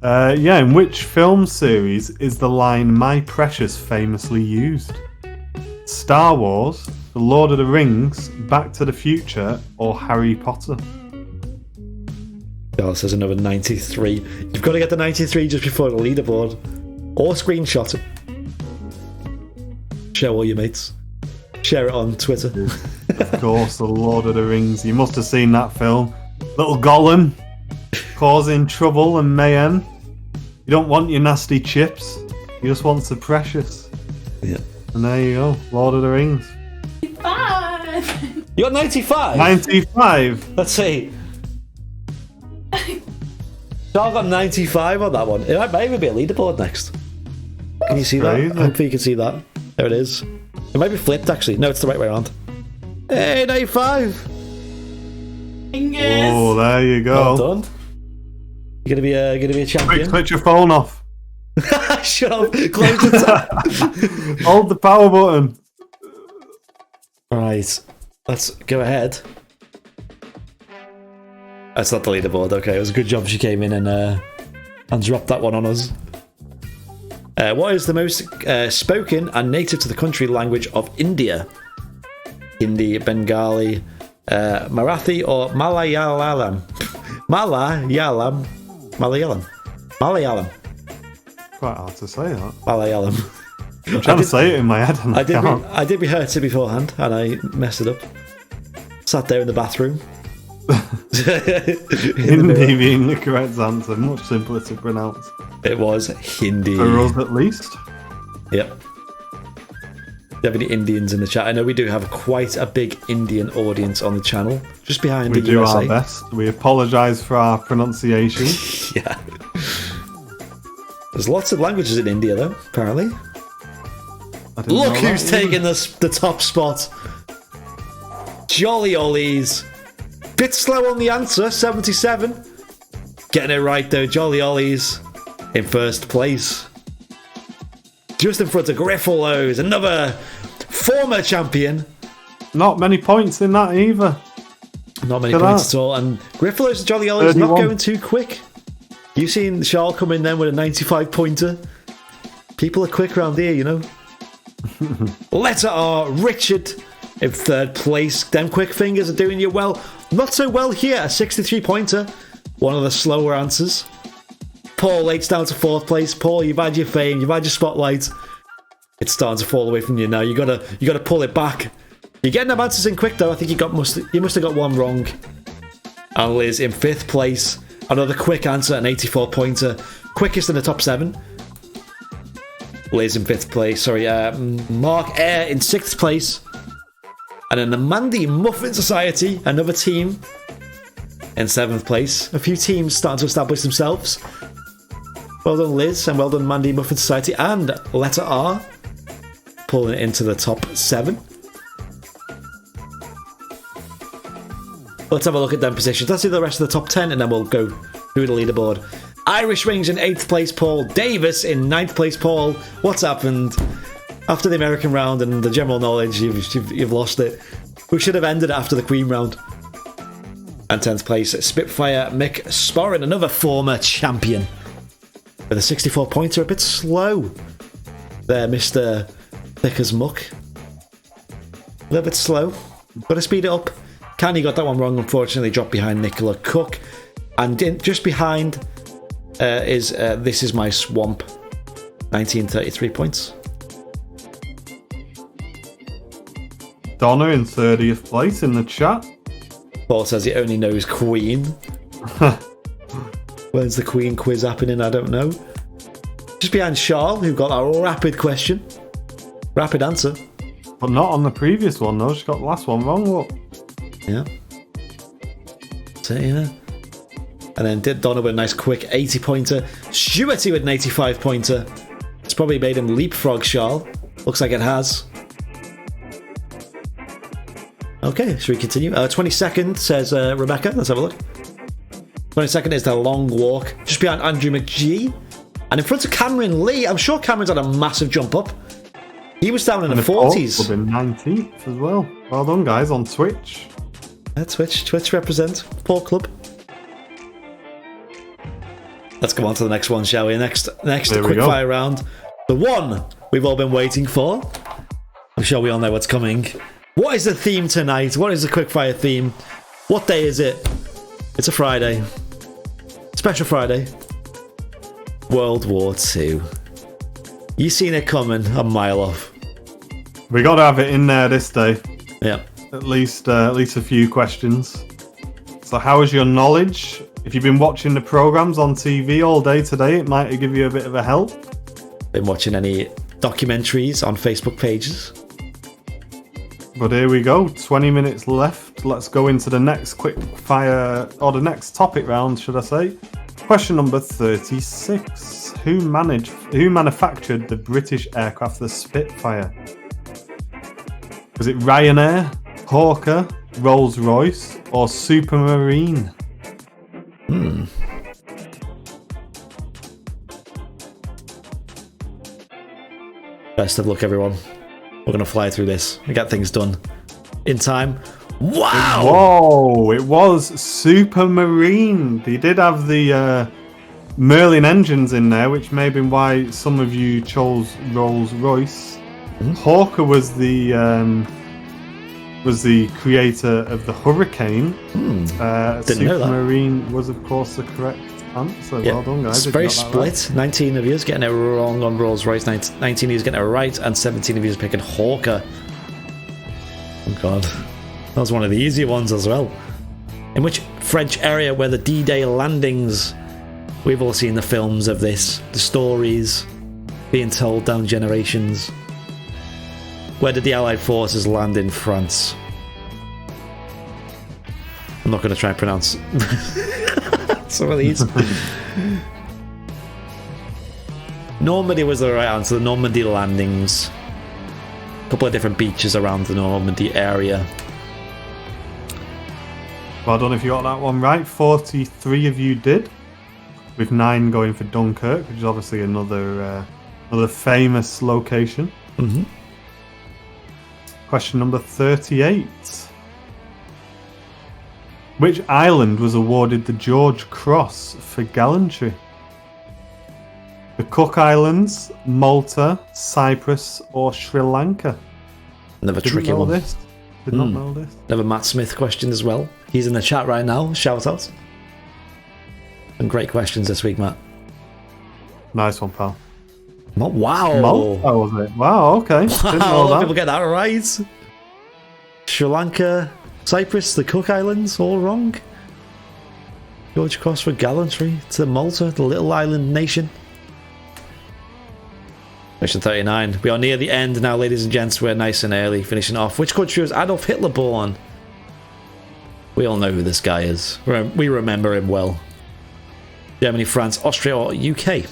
Yeah, in which film series is the line "My Precious" famously used? Star Wars, The Lord of the Rings, Back to the Future, or Harry Potter? Oh, says another 93. You've got to get the 93 just before the leaderboard. Or screenshot it. Show all your mates. Share it on Twitter. Of course, The Lord of the Rings. You must have seen that film. Little Gollum causing trouble and mayhem. You don't want your nasty chips. You just want the precious. Yeah. And there you go. Lord of the Rings. 95. You got 95? 95? Let's see. Charles got 95 on that one. It might even be a leaderboard next. Can you see crazy. that? Hopefully you can see that. There it is. It might be flipped actually. No, it's the right way around. Hey, 95! Oh, there you Well go. done. You're gonna be a champion. Switch your phone off. Shut up. Close the tab. Hold the power button. Right. Let's go ahead. That's not the leaderboard. Okay, it was a good job she came in and dropped that one on us. What is the most spoken and native to the country language of India? Hindi, Bengali, Marathi, or Malayalam? Malayalam. Quite hard to say that. Malayalam. I'm trying to say it in my head and I can't. I did rehearse it beforehand and I messed it up. Sat there in the bathroom. Hindi being the correct answer, much simpler to pronounce. It was Hindi. For us at least. Yep. Do you have any Indians in the chat? I know we do have quite a big Indian audience on the channel, just behind We the do USA. our best. We apologise for our pronunciation. Yeah. There's lots of languages in India, though, apparently. I didn't Look know who's that. taking the top spot. Jolly Ollies. Bit slow on the answer, 77. Getting it right, though. Jolly Ollies in first place. Just in front of Griffalows, another former champion. Not many points in that either. Not many Look at points that. at all. And Griffalows and Jolly Ollies not 31. going too quick. You've seen Charles come in then with a 95 pointer. People are quick around here, you know. Letter R, Richard in third place. Them quick fingers are doing you well. Not so well here, a 63 pointer. One of the slower answers. Paul Late's down to fourth place. Paul, you've had your fame, you've had your spotlight. It's starting to fall away from you now. You gotta pull it back. You're getting them answers in quick though. I think you must have got one wrong. And Liz in fifth place. Another quick answer, an 84 pointer. Quickest in the top 7. Liz in 5th place. Sorry, Mark Eyre in 6th place. And then the Mandy Muffin Society, another team, in 7th place. A few teams starting to establish themselves. Well done, Liz, and well done, Mandy Muffin Society. And Letter R, pulling it into the top 7. Let's have a look at them positions. Let's do the rest of the top 10 and then we'll go through the leaderboard. Irish Wings in 8th place, Paul. Davis in 9th place, Paul. What's happened? After the American round and the general knowledge, you've lost it. We should have ended after the Queen round. And 10th place, Spitfire Mick Sporran, another former champion. With a 64 pointer, a bit slow. There, Mr. Thick as Muck. A little bit slow. Got to speed it up. Canny got that one wrong, unfortunately, dropped behind Nicola Cook. And just behind is This Is My Swamp, 1933 points. Donna in 30th place in the chat. Paul says he only knows Queen. When's the Queen quiz happening? I don't know. Just behind Charles, who got a rapid question. Rapid answer. But not on the previous one, though. She got the last one wrong, look. Yeah. So, yeah. And then did Donna with a nice quick 80 pointer. Stewarty with an 85 pointer. It's probably made him leapfrog Charles. Looks like it has. Okay, should we continue? 22nd, says Rebecca. Let's have a look. 22nd is The Long Walk. Just behind Andrew McGee. And in front of Cameron Lee. I'm sure Cameron's had a massive jump up. He was down in the 40s. Club in 19th as well. Well done, guys, on Twitch. Twitch represent. Paul Club. Let's go on to the next one, shall we? Next quickfire round. The one we've all been waiting for. I'm sure we all know what's coming. What is the theme tonight? What is the quickfire theme? What day is it? It's a Friday. Special Friday. World War II. You seen it coming a mile off. We got to have it in there this day. Yeah. At least a few questions. So how is your knowledge? If you've been watching the programs on TV all day today, it might give you a bit of a help. Been watching any documentaries on Facebook pages? But here we go, 20 minutes left. Let's go into the next quick fire, or the next topic round, should I say. Question number 36. Who manufactured the British aircraft, the Spitfire? Was it Ryanair, Hawker, Rolls-Royce, or Supermarine? Best of luck, everyone. We're going to fly through this and get things done in time. Wow! Whoa! It was Supermarine. They did have the Merlin engines in there, which may have been why some of you chose Rolls-Royce. Hawker was the creator of the Hurricane. Didn't know that. Supermarine was, of course, the correct answer. Yeah. Well done, guys. It's if very you got that right. split. 19 of you getting it wrong on Rolls-Royce, 19 of you getting it right, and 17 of you picking Hawker. Oh god. That was one of the easier ones as well. In which French area were the D-Day landings? We've all seen the films of this, the stories being told down generations. Where did the Allied forces land in France? I'm not going to try and pronounce some of these. Normandy was the right answer. The Normandy landings. A couple of different beaches around the Normandy area. Well done if you got that one right. 43 of you did, with 9 going for Dunkirk, which is obviously another famous location. Mm-hmm. Question number 38. Which island was awarded the George Cross for gallantry? The Cook Islands, Malta, Cyprus, or Sri Lanka? Another tricky one. Did not know this. Another Matt Smith question as well. He's in the chat right now. Shout out. Some great questions this week, Matt. Nice one, pal. Wow. Malta, was it? Wow, okay. Didn't Wow, a know lot of that. people get that right. Sri Lanka, Cyprus, the Cook Islands, all wrong. George Cross for gallantry to Malta, the little island nation. Mission 39. We are near the end now, ladies and gents. We're nice and early, finishing off. Which country was Adolf Hitler born? We all know who this guy is. We remember him well. Germany, France, Austria, or UK?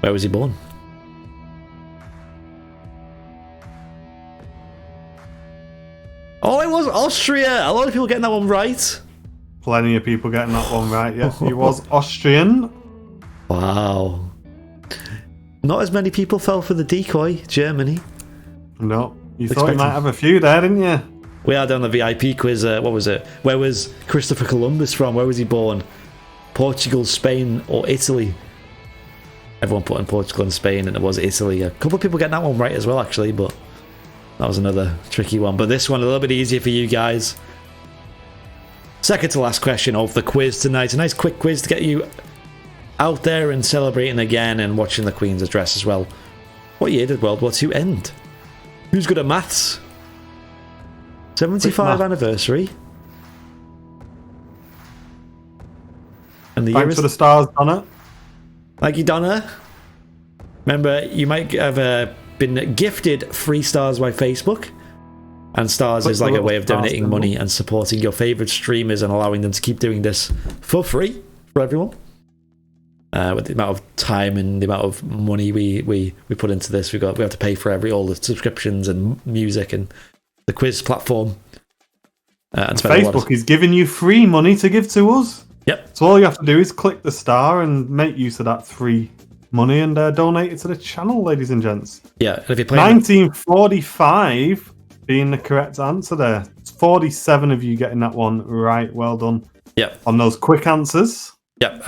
Where was he born? Oh, it was Austria! A lot of people getting that one right. Plenty of people getting that one right. Yes, he was Austrian. Wow. Not as many people fell for the decoy, Germany. No, you thought you might have a few there, didn't you? We had on the VIP quiz, what was it? Where was Christopher Columbus from? Where was he born? Portugal, Spain, or Italy? Everyone put in Portugal and Spain, and it was Italy. A couple of people getting that one right as well, actually, but that was another tricky one. But this one, a little bit easier for you guys. Second to last question of the quiz tonight. A nice quick quiz to get you out there and celebrating again and watching the Queen's address as well. What year did World War II end? Who's good at maths? 75th anniversary. And the year Thanks is... for the stars, Donna. Thank you, Donna. Remember, you might have been gifted free stars by Facebook. And stars is like a way of donating money and supporting your favourite streamers and allowing them to keep doing this for free for everyone. With the amount of time and the amount of money we put into this, we have to pay for all the subscriptions and music and the quiz platform. And Facebook is giving you free money to give to us. Yep. So all you have to do is click the star and make use of that free money and donate it to the channel, ladies and gents. Yeah. And if you're playing 1945 being the correct answer there. It's 47 of you getting that one right. Well done. Yep. On those quick answers. Yep.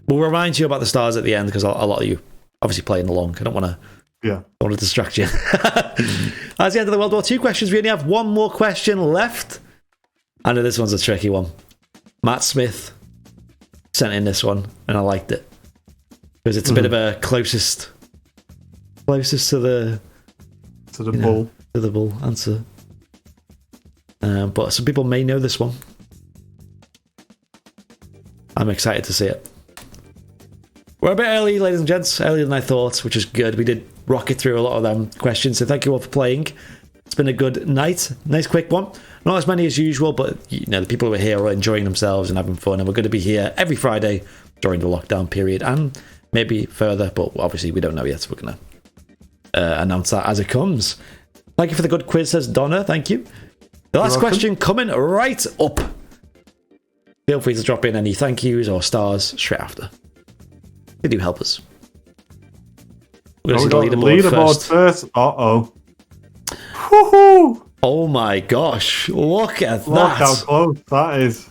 We'll remind you about the stars at the end because a lot of you obviously playing along. I don't want to distract you. That's the end of the World War II questions. We only have one more question left. I know this one's a tricky one. Matt Smith sent in this one and I liked it. Because it's a bit of a closest to the bull. To the bull answer. But some people may know this one. I'm excited to see it. We're a bit early, ladies and gents, earlier than I thought, which is good. We did rocket through a lot of them questions, so thank you all for playing. It's been a good night. Nice quick one. Not as many as usual, but the people who are here are enjoying themselves and having fun, and we're going to be here every Friday during the lockdown period, and maybe further, but obviously we don't know yet, so we're going to announce that as it comes. Thank you for the good quiz, says Donna. Thank you. The last question coming right up. Feel free to drop in any thank yous or stars straight after. They do help us. We're going to see the leaderboard first. Uh-oh. Woohoo! Oh my gosh. Look at that. Look how close that is.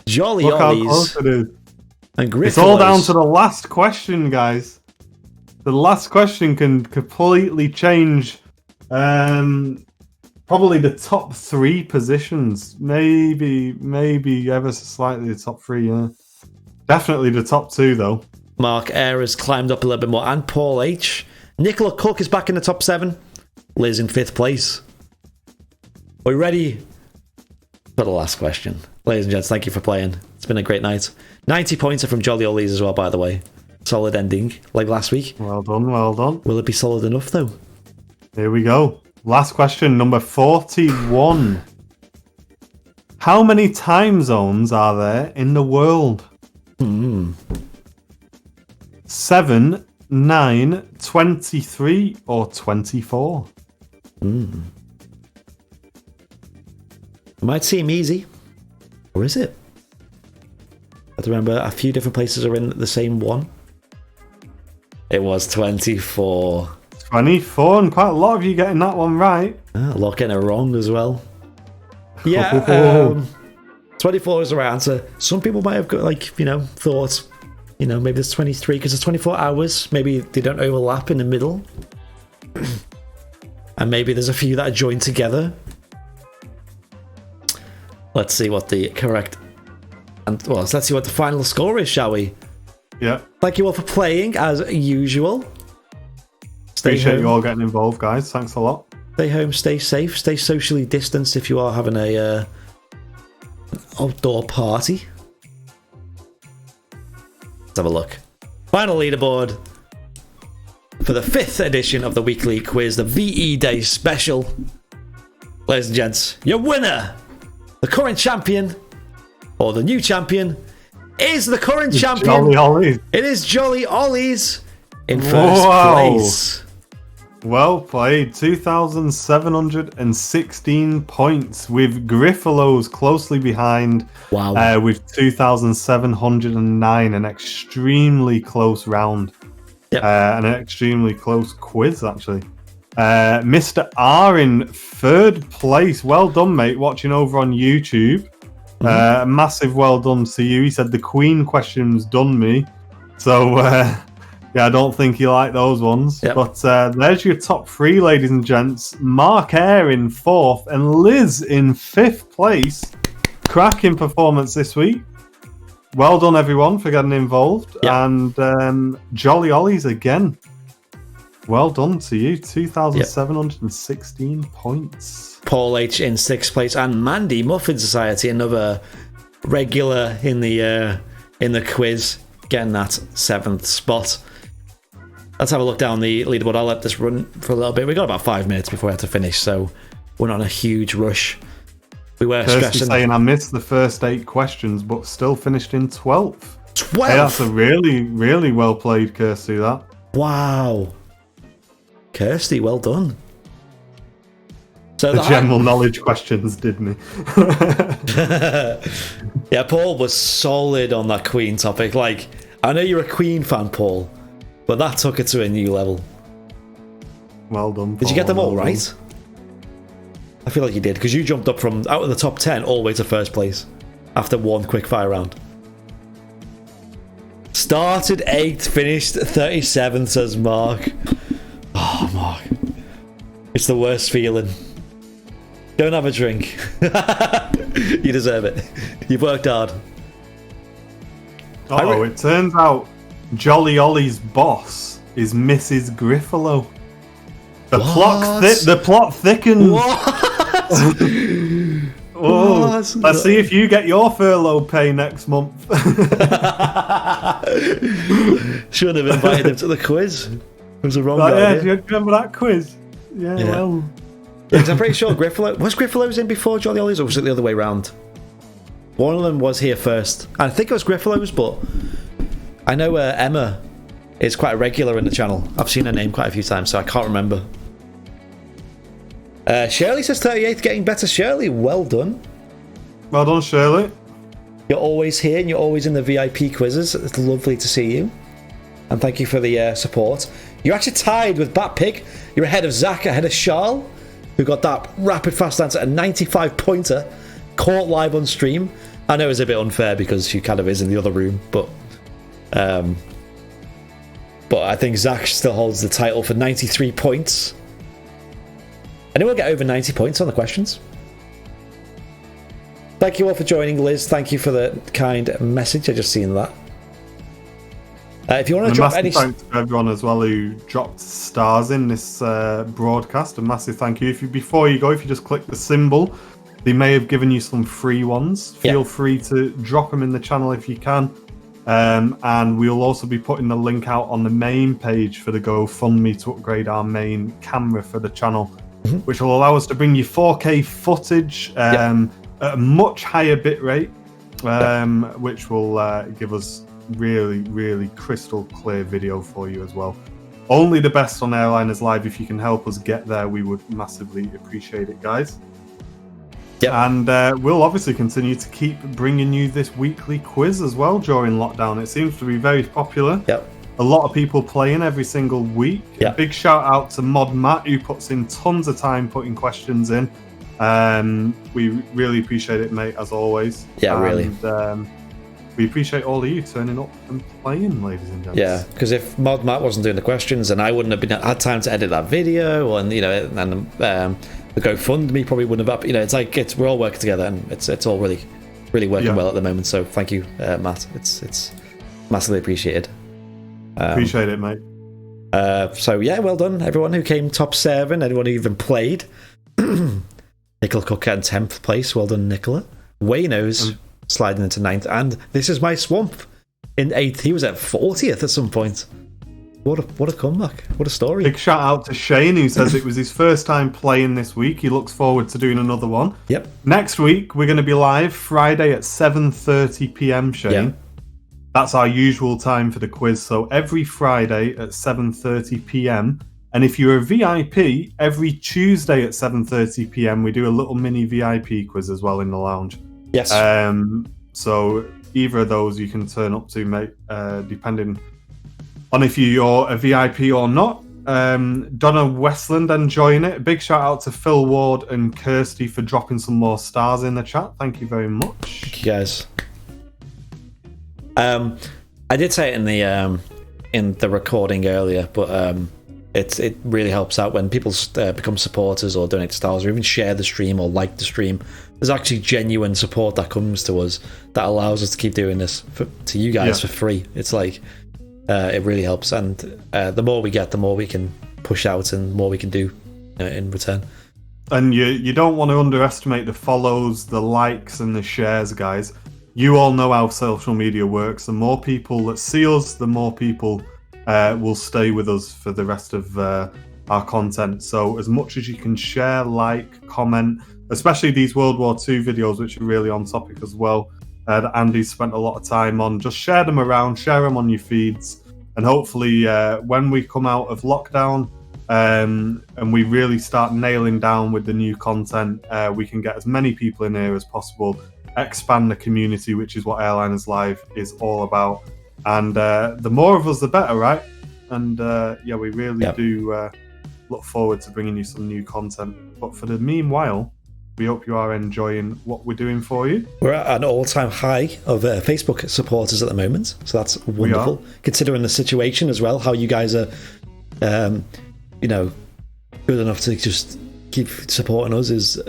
Jolly Look Ollies. how close it is. And Griffelos. It's all down to the last question, guys. The last question can completely change probably the top 3 positions. Maybe ever so slightly the top 3, yeah. Definitely the top 2, though. Mark Eyre has climbed up a little bit more, and Paul H. Nicola Cook is back in the top 7. Liz in 5th place. Are we ready for the last question? Ladies and gents, thank you for playing. It's been a great night. 90 points are from Jolly Ollies as well, by the way. Solid ending, like last week. Well done, well done. Will it be solid enough, though? Here we go. Last question, number 41. How many time zones are there in the world? 7, 9, 23, or 24? It might seem easy. Or is it? I have to remember a few different places are in the same one. It was 24. 24, and quite a lot of you getting that one right. A lot getting it wrong as well. Yeah, 24 is the right answer. Some people might have got, thought, maybe there's 23 because it's 24 hours. Maybe they don't overlap in the middle. And maybe there's a few that are joined together. Let's see what the correct... let's see what the final score is, shall we? Yeah. Thank you all for playing, as usual. Appreciate you all getting involved, guys. Thanks a lot. Stay home, stay safe, stay socially distanced if you are having an outdoor party. Let's have a look. Final leaderboard for the 5th edition of the weekly quiz, the VE Day special. Ladies and gents, your winner, the current champion, or the new champion, is the current champion. Jolly Ollies. It is Jolly Ollies in first place. Well played. 2,716 points, with Griffelos closely behind. Wow. With 2,709. An extremely close round. Yep. And an extremely close quiz, actually. Mr. R in 3rd place. Well done, mate. Watching over on YouTube. Massive well done to you. He said the Queen questions done me. So, yeah, I don't think you like those ones. Yep. But there's your top 3, ladies and gents. Mark Eyre in 4th and Liz in 5th place. Cracking performance this week. Well done, everyone, for getting involved. Yep. And Jolly Ollies again. Well done to you. 2,716 points. Paul H in 6th place, and Mandy Muffin Society, another regular in the quiz, getting that 7th spot. Let's have a look down the leaderboard. I'll let this run for a little bit. We got about 5 minutes before we have to finish, so we're not in a huge rush. We were stressing. Saying I missed the first 8 questions, but still finished in 12th. 12th. Hey, that's a really, really well played, Kirsty. That. Wow. Kirsty, well done. So the general knowledge questions did me. Yeah, Paul was solid on that Queen topic. I know you're a Queen fan, Paul, but that took it to a new level. Well done, Paul. Did you get them all right? I feel like you did, because you jumped up from out of the top 10 all the way to 1st place after one quick fire round. Started 8th, finished 37th, says Mark. Oh, Mark. It's the worst feeling. Don't have a drink. You deserve it. You've worked hard. It turns out Jolly Ollie's boss is Mrs. Griffalo. The plot thickens. What? Oh, let's see if you get your furlough pay next month. Shouldn't have invited him to the quiz. It was a wrong idea. Yeah, do you remember that quiz? Yeah. Well. Yeah, 'cause I'm pretty sure Griffalo's in before Jolly Ollie's, or was it the other way round? One of them was here first. I think it was Griffalo's, but I know Emma is quite a regular in the channel. I've seen her name quite a few times, so I can't remember. Shirley says 38th, getting better. Shirley, well done. Well done, Shirley. You're always here and you're always in the VIP quizzes. It's lovely to see you. And thank you for the support. You're actually tied with Batpig. You're ahead of Zach, ahead of Charles, who got that rapid fast answer, a 95-pointer, caught live on stream. I know it's a bit unfair because she kind of is in the other room, but I think Zach still holds the title for 93 points. Anyone get over 90 points on the questions? Thank you all for joining, Liz. Thank you for the kind message. I just seen that. If you want to drop any, thanks to everyone as well who dropped stars in this broadcast. A massive thank you. Before you go, if you just click the symbol, they may have given you some free ones. Feel free to drop them in the channel if you can. And we'll also be putting the link out on the main page for the GoFundMe to upgrade our main camera for the channel, which will allow us to bring you 4K footage at a much higher bit rate, which will give us really, really crystal clear video for you as well. Only the best on Airliners Live. If you can help us get there, we would massively appreciate it, guys. And we'll obviously continue to keep bringing you this weekly quiz as well during lockdown. It seems to be very popular. A lot of people playing every single week. Big shout out to Mod Matt, who puts in tons of time putting questions in. We really appreciate it, mate, as always. Really. We appreciate all of you turning up and playing, ladies and gentlemen. Yeah, because if Mod Matt wasn't doing the questions, and I wouldn't have had time to edit that video, and the GoFundMe probably wouldn't have. It's like we're all working together, and it's all really, really working well at the moment. So thank you, Matt. It's massively appreciated. Appreciate it, mate. So yeah, well done everyone who came top 7. Anyone who even played. Nicola Cook in 10th place. Well done, Nicola. Wayno's sliding into 9th, and This Is My Swamp in 8th. He was at 40th at some point. What a comeback. What a story. Big shout out to Shane, who says it was his first time playing this week. He looks forward to doing another one. Next week, we're going to be live Friday at 7:30 p.m, Shane. That's our usual time for the quiz. So every Friday at 7:30 p.m. And if you're a VIP, every Tuesday at 7:30 p.m, we do a little mini VIP quiz as well in the lounge. So either of those you can turn up to, mate, depending on if you're a VIP or not. Donna Westland enjoying it. Big shout out to Phil Ward and Kirsty for dropping some more stars in the chat. Thank you very much. Thank you, guys. I did say it in the recording earlier, but it really helps out when people become supporters or donate stars or even share the stream or like the stream. There's actually genuine support that comes to us that allows us to keep doing this to you guys for free. It's like it really helps, and the more we get, the more we can push out and more we can do in return. And you don't want to underestimate the follows, the likes, and the shares, guys. You all know how social media works. The more people that see us, the more people will stay with us for the rest of our content. So as much as you can share, like, comment, especially these World War II videos, which are really on topic as well, that Andy's spent a lot of time on, just share them around, share them on your feeds, and hopefully when we come out of lockdown and we really start nailing down with the new content, we can get as many people in here as possible, expand the community, which is what Airliners Live is all about. And the more of us, the better, right? And we really do look forward to bringing you some new content. But for the meanwhile, we hope you are enjoying what we're doing for you. We're at an all-time high of Facebook supporters at the moment, so that's wonderful. Considering the situation as well, how you guys are, good enough to just keep supporting us is,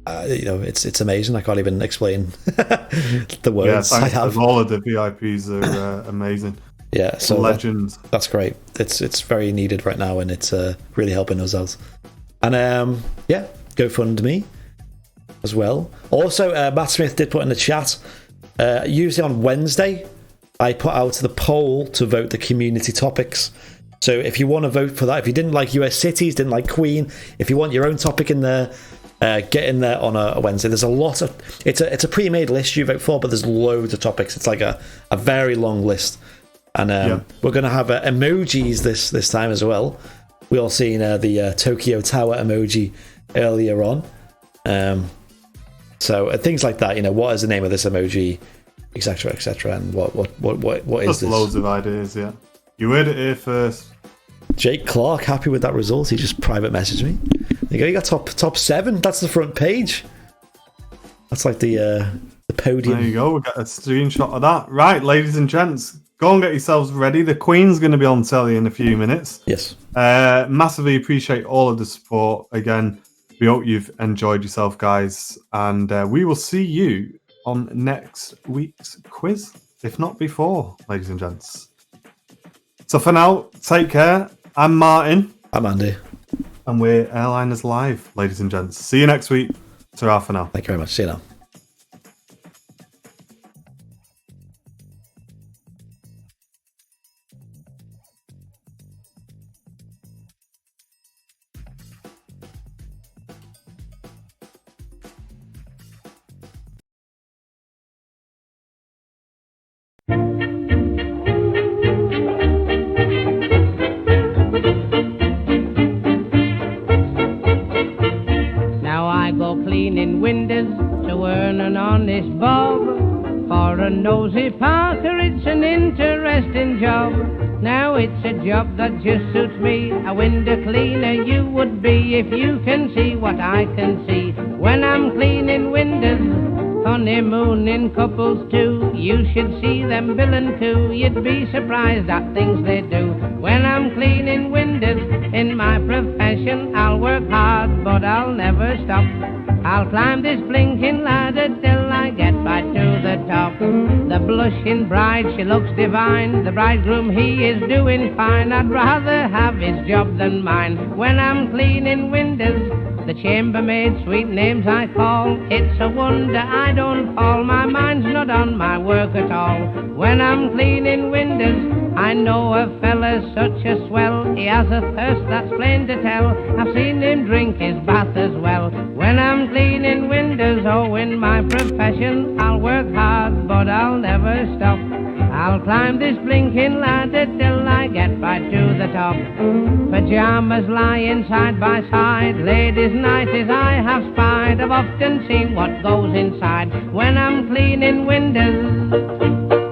it's amazing. I can't even explain the words I have. All of the VIPs are amazing. Yeah, so legend. That's great. It's very needed right now, and it's really helping us out. And yeah, GoFundMe as well. Also, Matt Smith did put in the chat. Usually on Wednesday, I put out the poll to vote the community topics. So if you want to vote for that, if you didn't like US cities, didn't like Queen, if you want your own topic in there, get in there on a Wednesday. There's a lot of it's a pre-made list you vote for, but there's loads of topics. It's like a very long list. And we're going to have emojis this time as well. We all seen the Tokyo Tower emoji earlier on. So things like that, what is the name of this emoji, etc., and what is this? Loads of ideas, yeah. You heard it here first. Jake Clark, happy with that result. He just private messaged me. There you go. You got top 7. That's the front page. That's like the podium. There you go. We got a screenshot of that. Right, ladies and gents. Go and get yourselves ready. The Queen's going to be on telly in a few minutes. Yes. Massively appreciate all of the support. Again, we hope you've enjoyed yourself, guys. And we will see you on next week's quiz, if not before, ladies and gents. So for now, take care. I'm Martin. I'm Andy. And we're Airliners Live, ladies and gents. See you next week. Ta-ra for now. Thank you very much. See you now. Cleaning windows to earn an honest bob. For a nosy Parker, it's an interesting job. Now it's a job that just suits me. A window cleaner you would be if you can see what I can see. When I'm cleaning windows, honeymooning couples too, you should see them bill and coo. You'd be surprised at things they do. When I'm cleaning windows in my profession, I'll work hard, but I'll never stop. I'll climb this blinking ladder till I get right to the top. The blushing bride, she looks divine. The bridegroom, he is doing fine. I'd rather have his job than mine. When I'm cleaning windows, the chambermaid, sweet names I call. It's a wonder I don't fall. My mind's not on my work at all. When I'm cleaning windows, I know a fella's such a swell. He has a thirst that's plain to tell. I've seen him drink his bath as well. When I'm cleaning windows, oh, in my profession, I'll work hard, but I'll never stop. I'll climb this blinking ladder till I get right to the top. Pajamas lying side by side, ladies' nighties I have spied. I've often seen what goes inside when I'm cleaning windows.